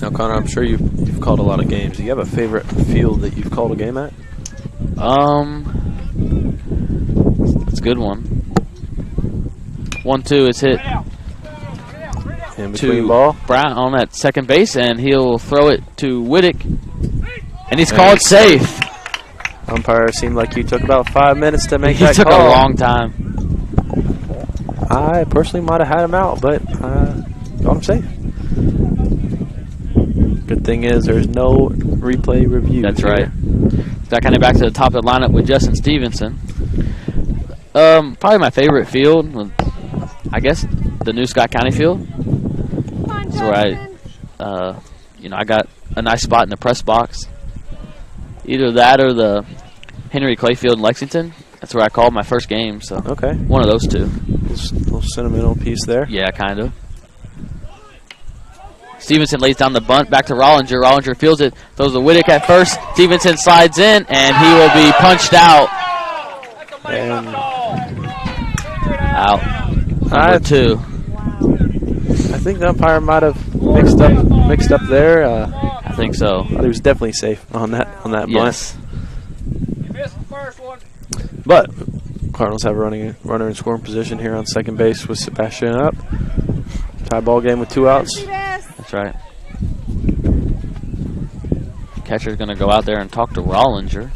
Now, Connor, I'm sure you've called a lot of games. Do you have a favorite field that you've called a game at? That's a good one. 1-2 is hit In between to ball. Brown on at second base, and he'll throw it to Whittick, and he's called safe. Umpire seemed like you took about 5 minutes to make He that took call. a long time. I personally might have had him out, but got him safe. Good thing is there's no replay review. That's right. Got kind of back to the top of the lineup with Justin Stevenson. Probably my favorite field, I guess, the new Scott County field. That's where I got a nice spot in the press box. Either that or the Henry Clay Field in Lexington. That's where I called my first game. So Okay. one of those two. Little sentimental piece there. Yeah, kind of. Stevenson lays down the bunt back to Rollinger. Rollinger fields it, throws a Whittick at first. Stevenson slides in, and he will be punched out. And Out. Number 2. I think the umpire might have mixed up there. I think so. Thought he was definitely safe on that Yes. bunt. But Cardinals have a runner in scoring position here on second base with Sebastian up. Tie ball game with 2 outs. That's right. Catcher's going to go out there and talk to Rollinger.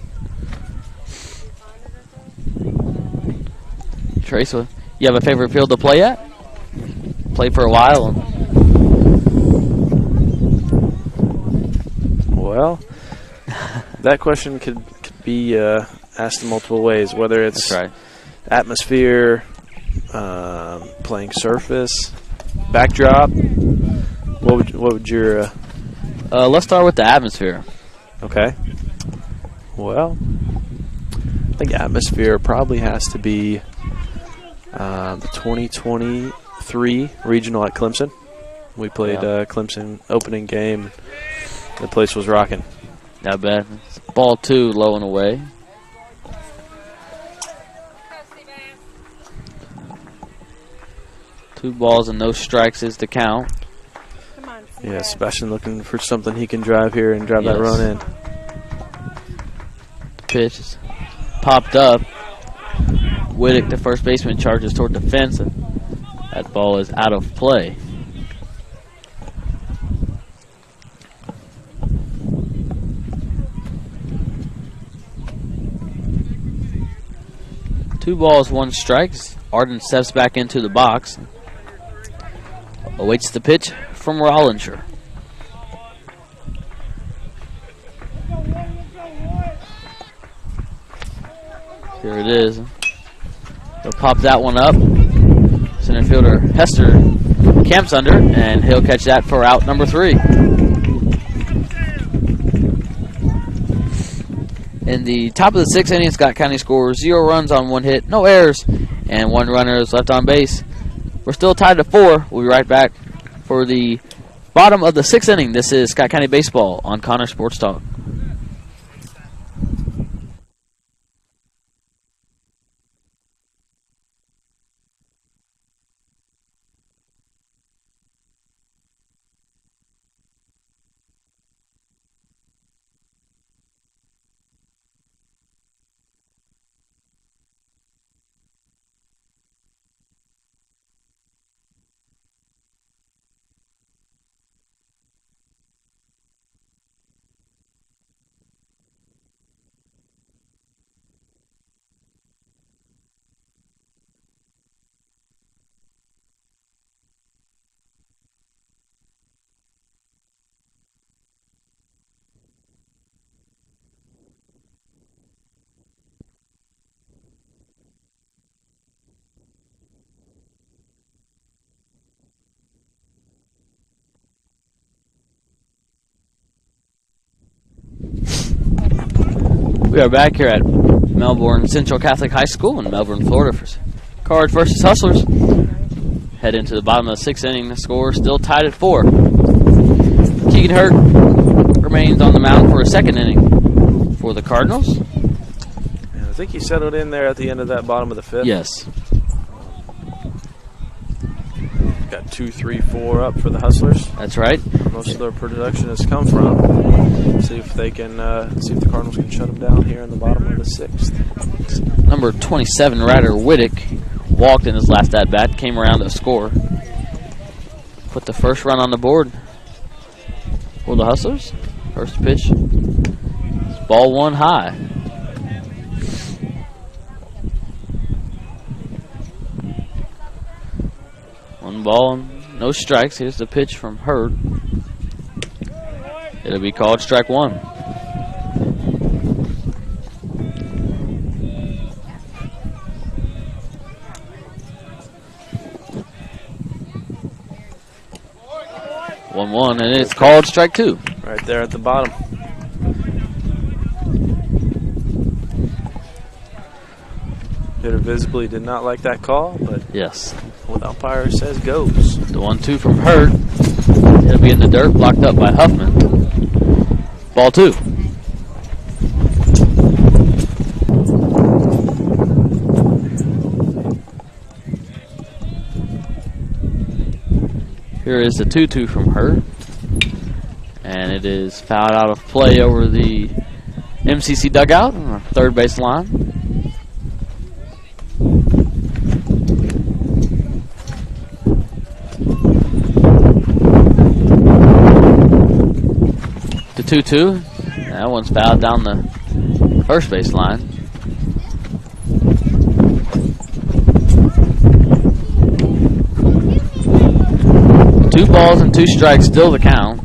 Trace, you have a favorite field to play at? Played for a while. Well, that question could be asked in multiple ways. Whether it's That's right. atmosphere, playing surface, backdrop. What would your Let's start with the atmosphere. okay? Well, I think atmosphere probably has to be the 2023 regional at Clemson. We played Clemson opening game. The place was rocking. Not bad. It's ball 2, low and away. Two balls and no strikes is the count. Yeah, Sebastian looking for something he can drive here and drive that Yes. run in. The pitch is popped up. Whittick, the first baseman, charges toward the fence, and that ball is out of play. Two balls, 1 strike. Arden steps back into the box. Awaits the pitch from Rollinger. Here it is. He'll pop that one up. Center fielder Hester camps under, and he'll catch that for out number 3. In the top of the 6th inning, Scott County scores 0 runs on 1 hit, no errors, and 1 runner is left on base. We're still tied at 4. We'll be right back for the bottom of the 6th inning. This is Scott County Baseball on Connor Sports Talk. We are back here at Melbourne Central Catholic High School in Melbourne, Florida for Cards vs. Hustlers. Head into the bottom of the 6th inning. The score still tied at 4. Keegan Hurt remains on the mound for a 2nd inning for the Cardinals. I think he settled in there at the end of that bottom of the 5th. Yes. got 2, 3, 4 up for the Hustlers. That's right. Most of their production has come from. See if they can, see if the Cardinals can shut them down here in the bottom of the 6th. Number 27, Ryder Whittick, walked in his last at-bat, came around to score. Put the first run on the board for the Hustlers. First pitch. It's ball 1 high. One ball, no strikes. Here's the pitch from Hurd. It'll be called strike 1. One, and it's called strike 2. Right there at the bottom. Hitter visibly did not like that call, but Yes. what the umpire says goes. The 1-2 from Hurd. It'll be in the dirt, blocked up by Huffman. Ball 2. Here is the 2-2 from Hurd. And it is fouled out of play over the MCC dugout on the third base line. The 2-2. That one's fouled down the first base line. Two balls and 2 strikes, still the count.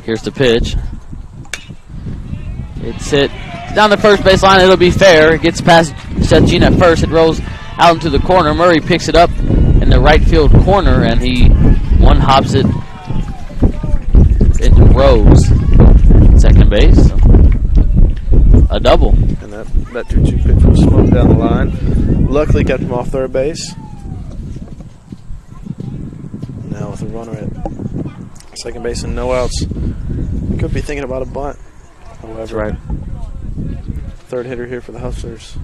Here's the pitch. It's hit down the first base line. It'll be fair. It gets past Seth Jean at first. It rolls out into the corner. Murray picks it up in the right field corner, and he one-hops it into Rose. Second base. A double. And that 2-2 pitch was smoked down the line. Luckily kept him off third base. Now with a runner at second base and no outs. Could be thinking about a bunt. However, That's right. Third hitter here for the Hustlers.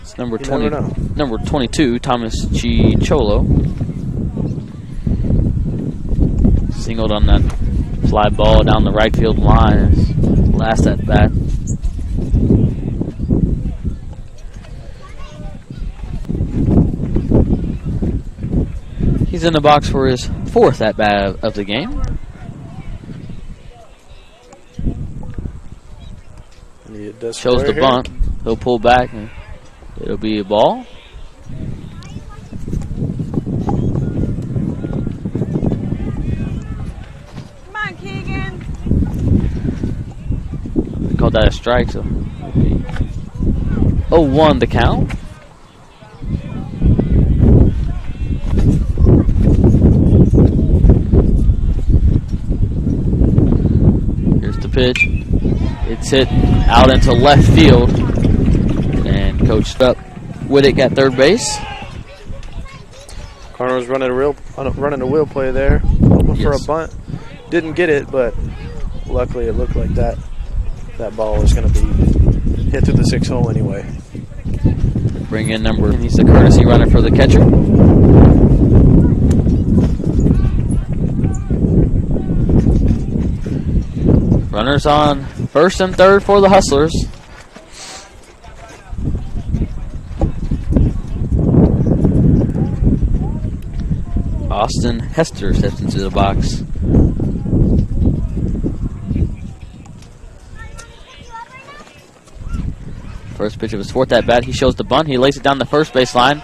It's number You never 20. know. Number 22, Thomas Chicholo. Singled on that fly ball down the right field line. His last at bat. He's in the box for his 4th at bat of the game. Shows the bunt. He'll pull back and it'll be a ball. Come on, Keegan. They called that a strike, so it'll be 0-1 the count. Here's the pitch. It's hit out into left field and coached up. Whittick at third base. Cardinals running a wheel play there, hoping for a Yes. bunt. Didn't get it, but luckily it looked like that ball was going to be hit through the 6 hole anyway. Bring in number. He's the courtesy runner for the catcher. Runners on first and third for the Hustlers. Austin Hester steps into the box. First pitch of his 4th at bat. He shows the bunt. He lays it down the first base line.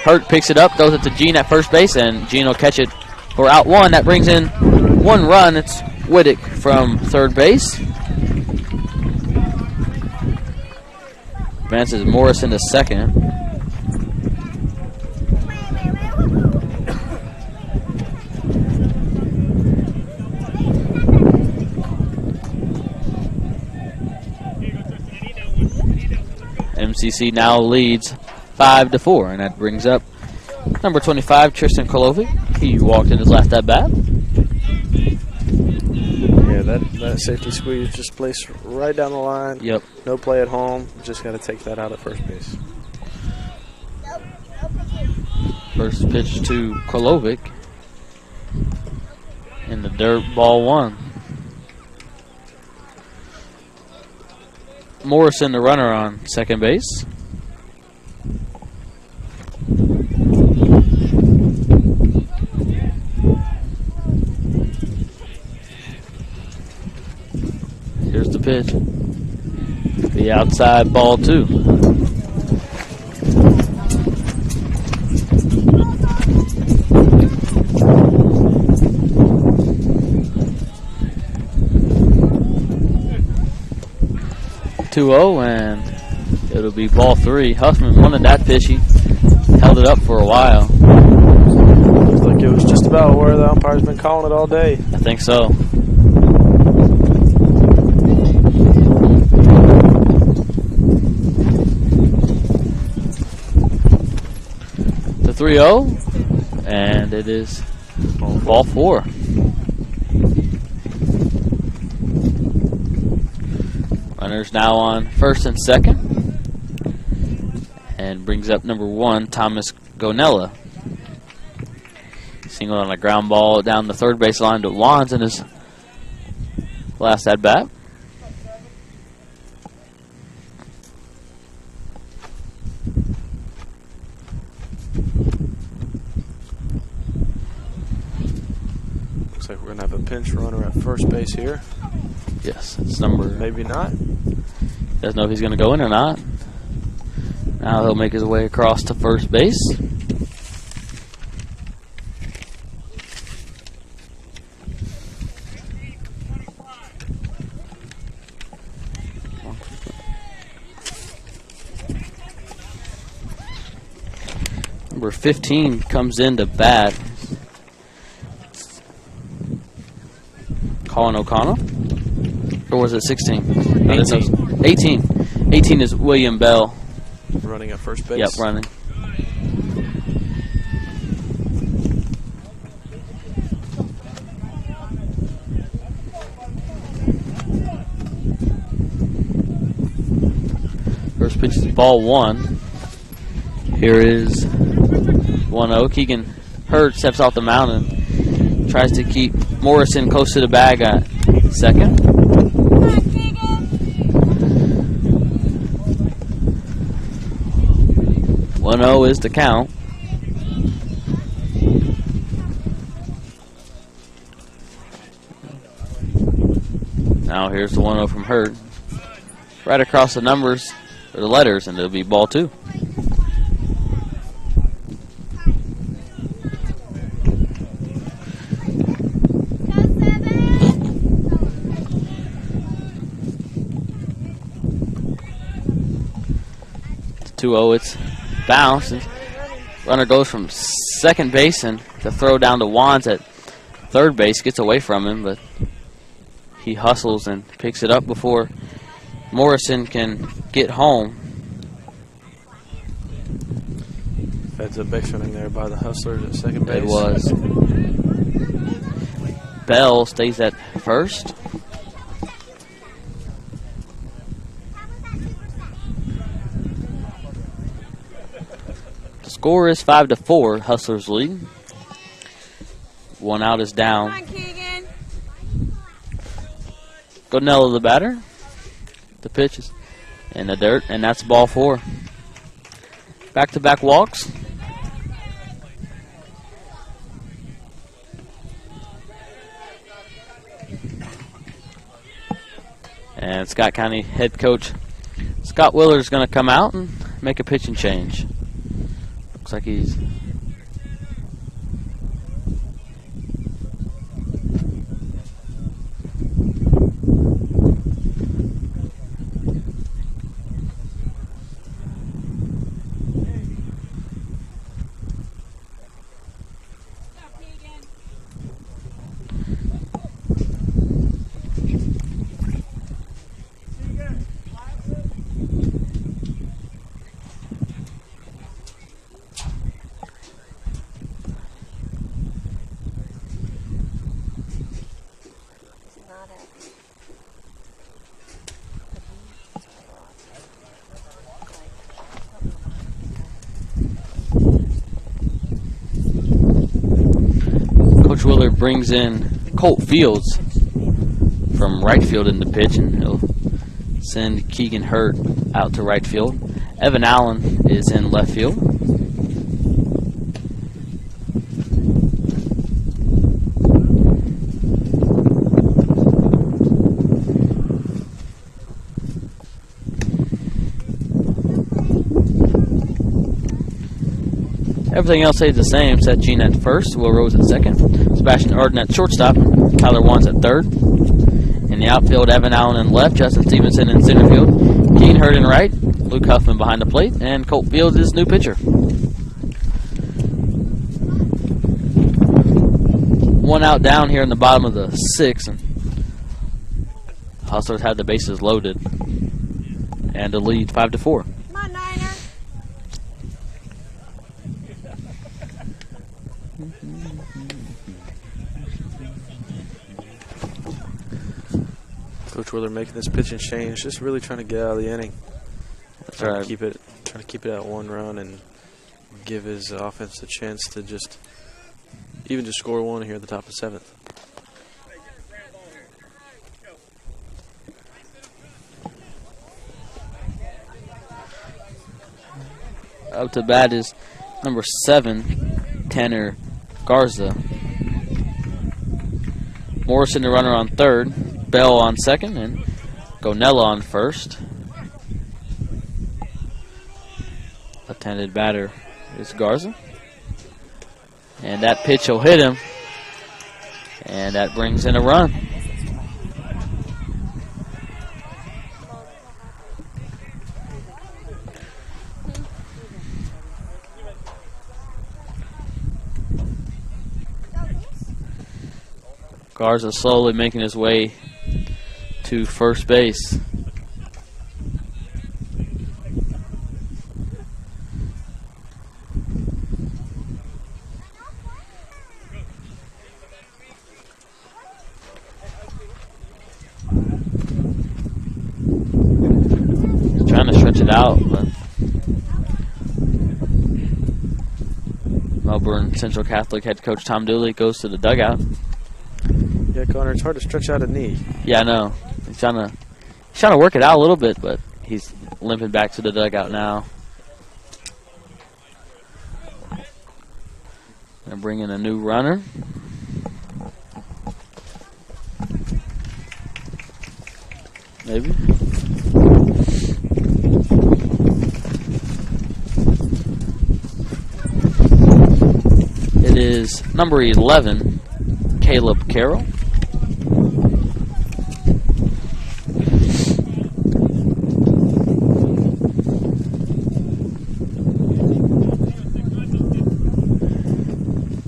Hurt picks it up, throws it to Gene at first base, and Gene will catch it for out 1. That brings in 1 run. It's Whittick from third base. Advances Morrison to second. MCC now leads 5-4, and that brings up number 25, Tristan Kolovic. He walked in his last at bat. Yeah, that safety squeeze just placed right down the line. Yep. No play at home. Just got to take that out at first base. First pitch to Kolovic. In the dirt, ball 1. Morrison, the runner on second base. Here's the pitch. The outside, ball 2. And it'll be ball 3. Huffman wanted that pitch. He held it up for a while. Looks like it was just about where the umpire's been calling it all day. I think so. The 3-0, and it is ball 4. Runners now on first and second, and brings up number 1, Thomas Gonella. Singled on a ground ball down the third base line to Wands in his last at bat. Looks like we're going to have a pinch runner at first base here. Yes, it's number. Maybe not. Doesn't know if he's going to go in or not. Now he'll make his way across to first base. Number 15 comes in to bat. Colin O'Connell. Or was it 16? 18. 18. 18 is William Bell. Running at first base. Yep, running. First pitch is ball 1. Here is 1-0. Keegan Hurd steps off the mound and tries to keep Morrison close to the bag at second. 1-0 is the count. Now here's the 1-0 from Hurd. Right across the numbers, or the letters, and it'll be ball 2. It's 2-0, it's bounced. And runner goes from second base and to throw down to Wands at third base. Gets away from him, but he hustles and picks it up before Morrison can get home. That's a big swing there by the Hustlers at second base. It was. Bell stays at first. The score is 5-4. Hustlers lead. 1 out is down. Come on, Keegan. Gonella the batter. The pitch is in the dirt, and that's ball 4. Back-to-back walks. And Scott County head coach Scott Willard is going to come out and make a pitching change. Looks like he's Coach Willard brings in Colt Fields from right field in the pitch, and he'll send Keegan Hurt out to right field. Evan Allen is in left field. Everything else stays the same. Seth Jean at first, Will Rose at second, Sebastian Arden at shortstop, Tyler Wands at third. In the outfield, Evan Allen in left, Justin Stevenson in center field, Keegan Hurt in right, Luke Huffman behind the plate, and Colt Fields is new pitcher. One out down here in the bottom of the sixth, and Hustlers have the bases loaded and a lead 5-4. Come on, Niner. Coach Willard making this pitching change, just really trying to get out of the inning. That's Trying right. to keep it at 1 run and give his offense a chance to just score 1 here at the top of 7th. Up to bat is number 7, Tanner Garza. Morrison, the runner, on third. Bell on second, and Gonella on first. Left-handed batter is Garza. And that pitch will hit him. And that brings in a run. Garza slowly making his way to first base. He's trying to stretch it out, but Melbourne Central Catholic head coach Tom Dooley goes to the dugout. Yeah, Connor, it's hard to stretch out a knee. Yeah, I know. He's trying to work it out a little bit, but he's limping back to the dugout now. Gonna bring in a new runner. Maybe. It is number 11, Caleb Carroll.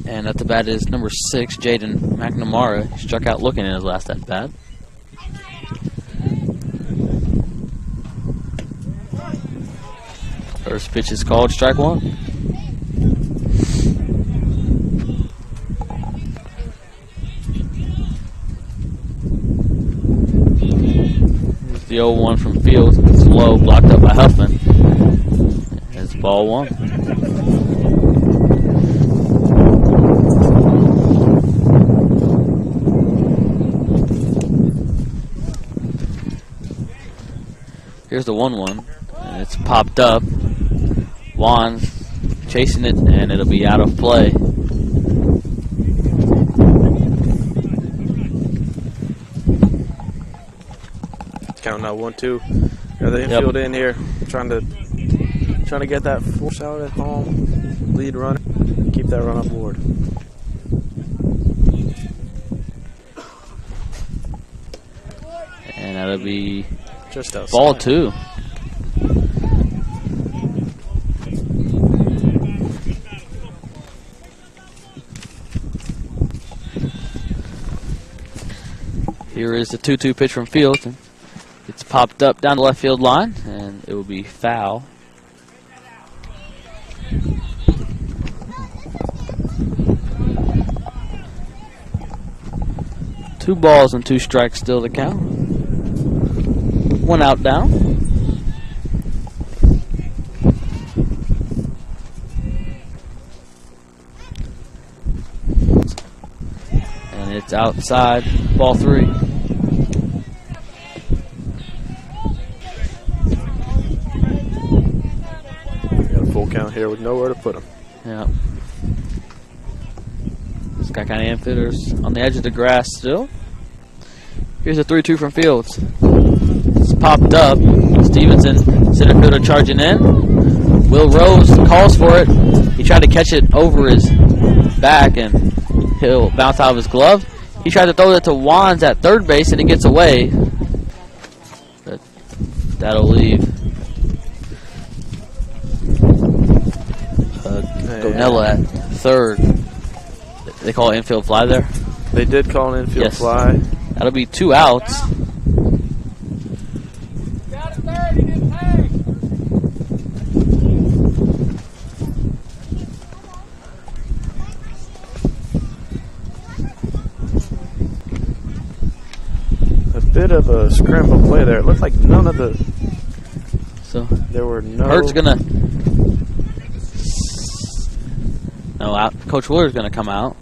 And at the bat is number 6, Jaden McNamara. He struck out looking in his last at bat. First pitch is called, strike 1. Here's the 0-1 from Fields. It's low, blocked up by Huffman. It's ball 1. Here's the 1-1, and it's popped up. Wands chasing it, and it'll be out of play. Counting out 1-2. Got the infield in here, trying to get that force out at home. Lead runner, keep that run on board. And that'll be Just outside. ball 2. Here is the 2-2 pitch from Fields. It's popped up down the left field line, and it will be foul. Two balls and 2 strikes still to count. 1 out down. It's outside, ball 3. Got a full count here with nowhere to put them. Yeah. Scott County infielders on the edge of the grass still. Here's a 3-2 from Fields. It's popped up. Stevenson, center fielder, charging in. Will Rose calls for it. He tried to catch it over his back, and he'll bounce out of his glove. He tried to throw it to Wands at third base, and it gets away. But that'll leave Gonella at third. They call it infield fly there? They did call an infield Yes. fly. That'll be 2 outs. A bit of a scramble play there. It looked like none of the. So There were no. Hurt's gonna. No, out. Coach Willer's gonna come out.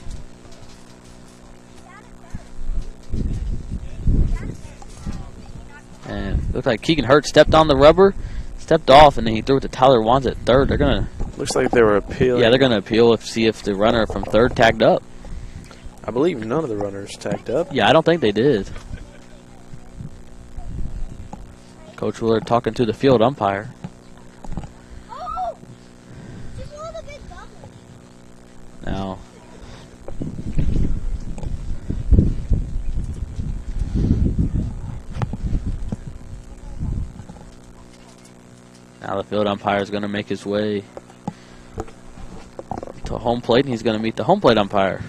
And looked like Keegan Hurt stepped on the rubber, stepped off, and then he threw it to Tyler Wands at third. They're gonna. Looks like they were appealing. Yeah, they're gonna appeal see if the runner from third tagged up. I believe none of the runners tagged up. Yeah, I don't think they did. Coach Willer talking to the field umpire. Now, the field umpire is going to make his way to home plate, and he's going to meet the home plate umpire.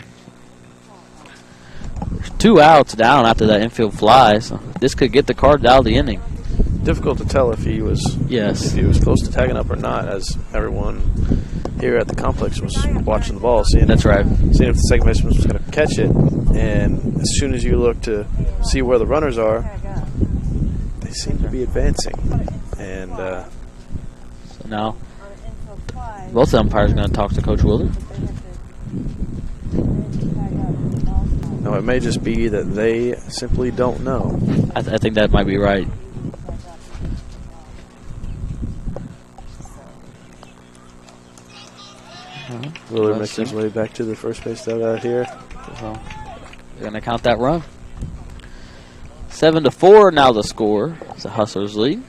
There's 2 outs down after that infield fly, so this could get the Cards out of the inning. Difficult to tell if he was Yes. if he was close to tagging up or not, as everyone here at the complex was watching the ball, seeing That's right. seeing if the second baseman was going to catch it. And as soon as you look to see where the runners are, they seem to be advancing. And So now, both the umpires are going to talk to Coach Willer. no, it may just be that they simply don't know. I think that might be right. Willard makes his way back to the first base dugout here. So they're going to count that run. 7-4 now the score. It's the Hustlers lead.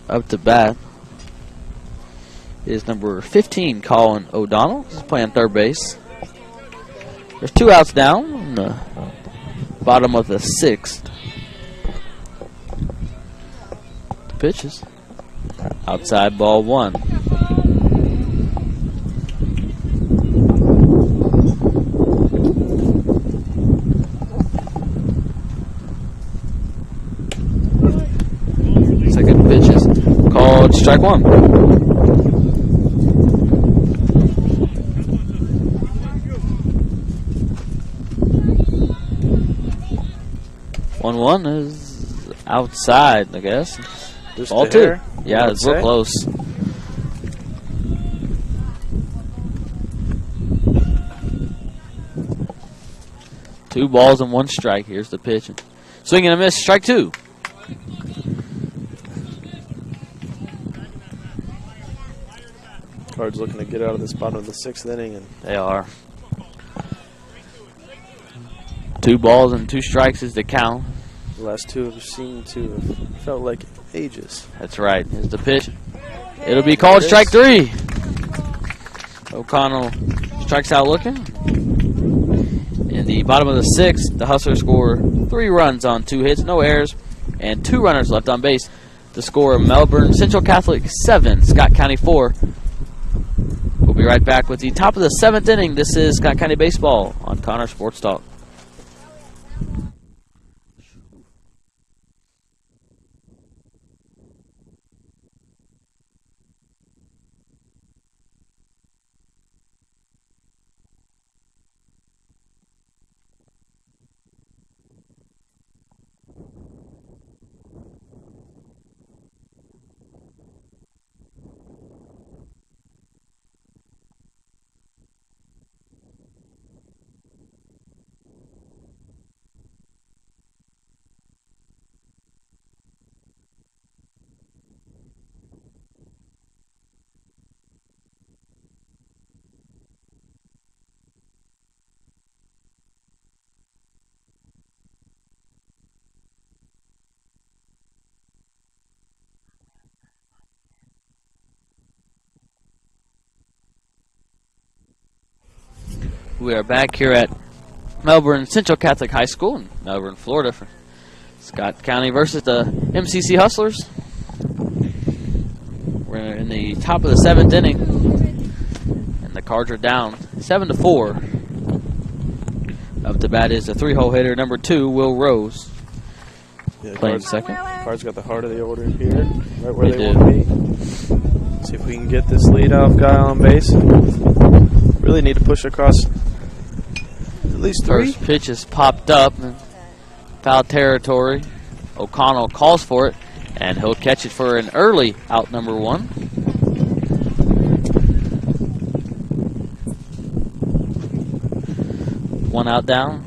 Up to bat is number 15, Colin O'Donnell. He's playing third base. There's 2 outs down in the bottom of the 6th. The pitches. Outside ball 1. Second pitch is called strike 1. One is outside, I guess. Just Ball a 2. hair, Yeah, I it's would real say. close. Two balls and 1 strike. Here's the pitch. Swing and a miss. Strike 2. Cards looking to get out of this bottom of the 6th inning, and They are. 2 balls and 2 strikes is the count. the last 2 have seemed to have felt like ages. That's right. Here's the pitch. It'll be called strike 3. O'Connell strikes out looking. In the bottom of the 6th, the Hustlers score 3 runs on 2 hits, no errors, and 2 runners left on base. The score: Melbourne Central Catholic 7, Scott County 4. We'll be right back with the top of the 7th inning. This is Scott County Baseball on Connor Sports Talk. We are back here at Melbourne Central Catholic High School in Melbourne, Florida for Scott County versus the MCC Hustlers. We're in the top of the 7th inning, and the Cards are down 7-4. Up to bat is the 3-hole hitter, number 2, Will Rose. Yeah, Playing second. Cards got the heart of the order here, right where They they want to be. See if we can get this leadoff guy on base. Really need to push across at least 3. First pitch is popped up in foul territory. O'Connell calls for it, and he'll catch it for an early out, number 1. One out down.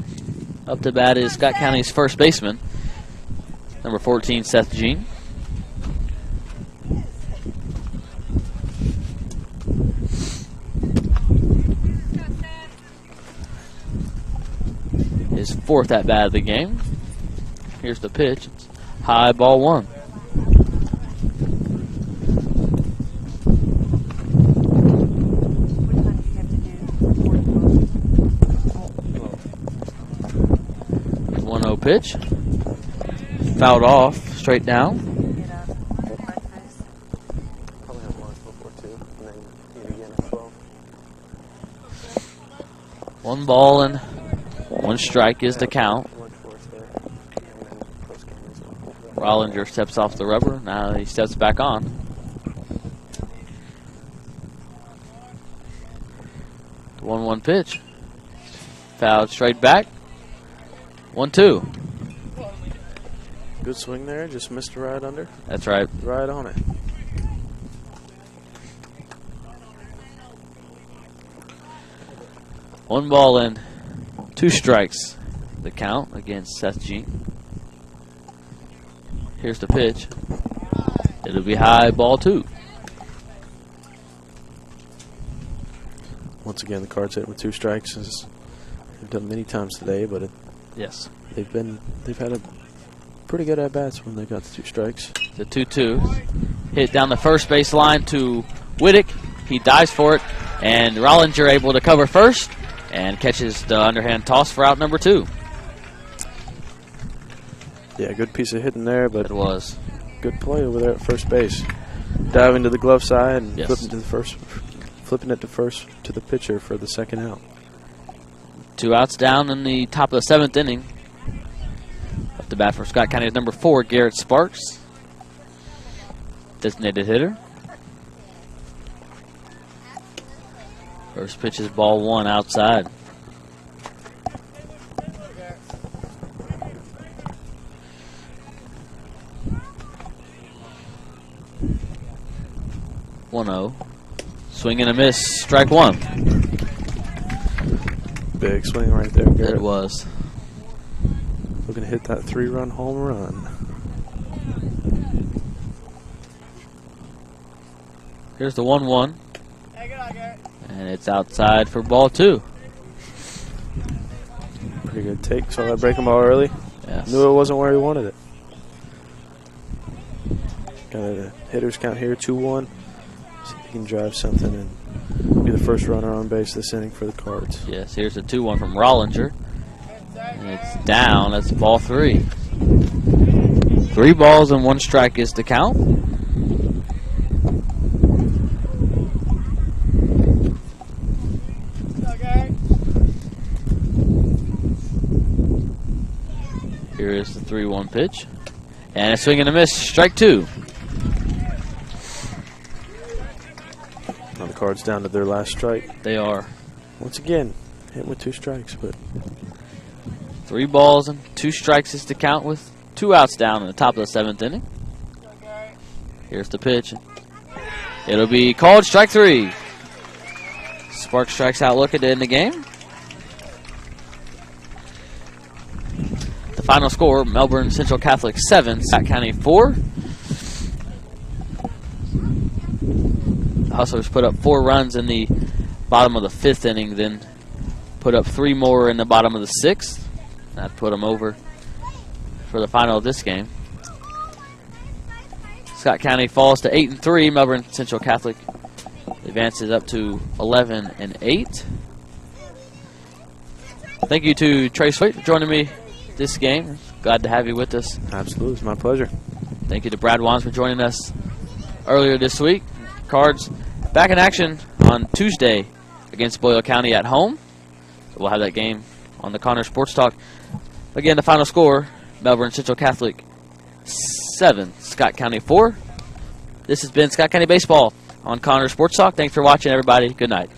Up to bat is Scott County's first baseman, number 14, Seth Jean. His 4th at bat of the game. Here's the pitch. It's high, ball 1. The 1-0 pitch. Fouled off, straight down. Probably have lunch before 2, and then eat again at 12. 1 ball and 1 strike is the count. Rollinger steps off the rubber. Now he steps back on. The 1-1 pitch. Fouled straight back. 1-2. Good swing there, just missed a right under. That's right. Right on it. One ball and 2 strikes. The count against Seth Jean. Here's the pitch. It'll be high, ball 2. Once again, the Cards hit with 2 strikes, as they've done many times today. But Yes. they've had a pretty good at bats when they got the 2 strikes. The 2-2. Hit down the first base line to Whittick. He dives for it, and Rollinger able to cover first and catches the underhand toss for out number 2. Yeah, good piece of hitting there, but It was. good play over there at first base. Diving to the glove side and Yes. flipping it to first to the pitcher for the 2nd out. 2 outs down in the top of the 7th inning. Up to bat for Scott County is number 4, Garrett Sparks. Designated hitter. First pitch is ball 1 outside. One-0. Swing and a miss. Strike 1. Big swing right there, Garrett. It was. Looking to hit that 3-run home run. Here's the 1-1. And it's outside for ball 2. Pretty good take. Saw that breaking ball early. Yes. Knew it wasn't where he wanted it. Got a hitter's count here, 2-1. See if he can drive something and be the first runner on base this inning for the Cards. Yes, here's the 2-1 from Rollinger. And it's down. That's ball 3. 3 balls and 1 strike is the count. Here is the 3-1 pitch. And a swing and a miss. Strike 2. Now the Cards down to their last strike. They are. Once again, hit with 2 strikes, but 3 balls and 2 strikes is to count with 2 outs down in the top of the 7th inning. Here's the pitch. It'll be called strike 3. Sparks strikes out look at the end of the game. The final score, Melbourne Central Catholic 7, Scott County 4. The Hustlers put up 4 runs in the bottom of the 5th inning, then put up 3 more in the bottom of the 6th. That put them over for the final of this game. Scott County falls to 8-3. Melbourne Central Catholic advances up to 11-8. Thank you to Trey Sweet for joining me this game. Glad to have you with us. Absolutely. It's my pleasure. Thank you to Brad Wands for joining us earlier this week. Cards back in action on Tuesday against Boyle County at home. So we'll have that game on the Connor Sports Talk. Again, the final score, Melbourne Central Catholic 7, Scott County 4. This has been Scott County Baseball on Connor Sports Talk. Thanks for watching, everybody. Good night.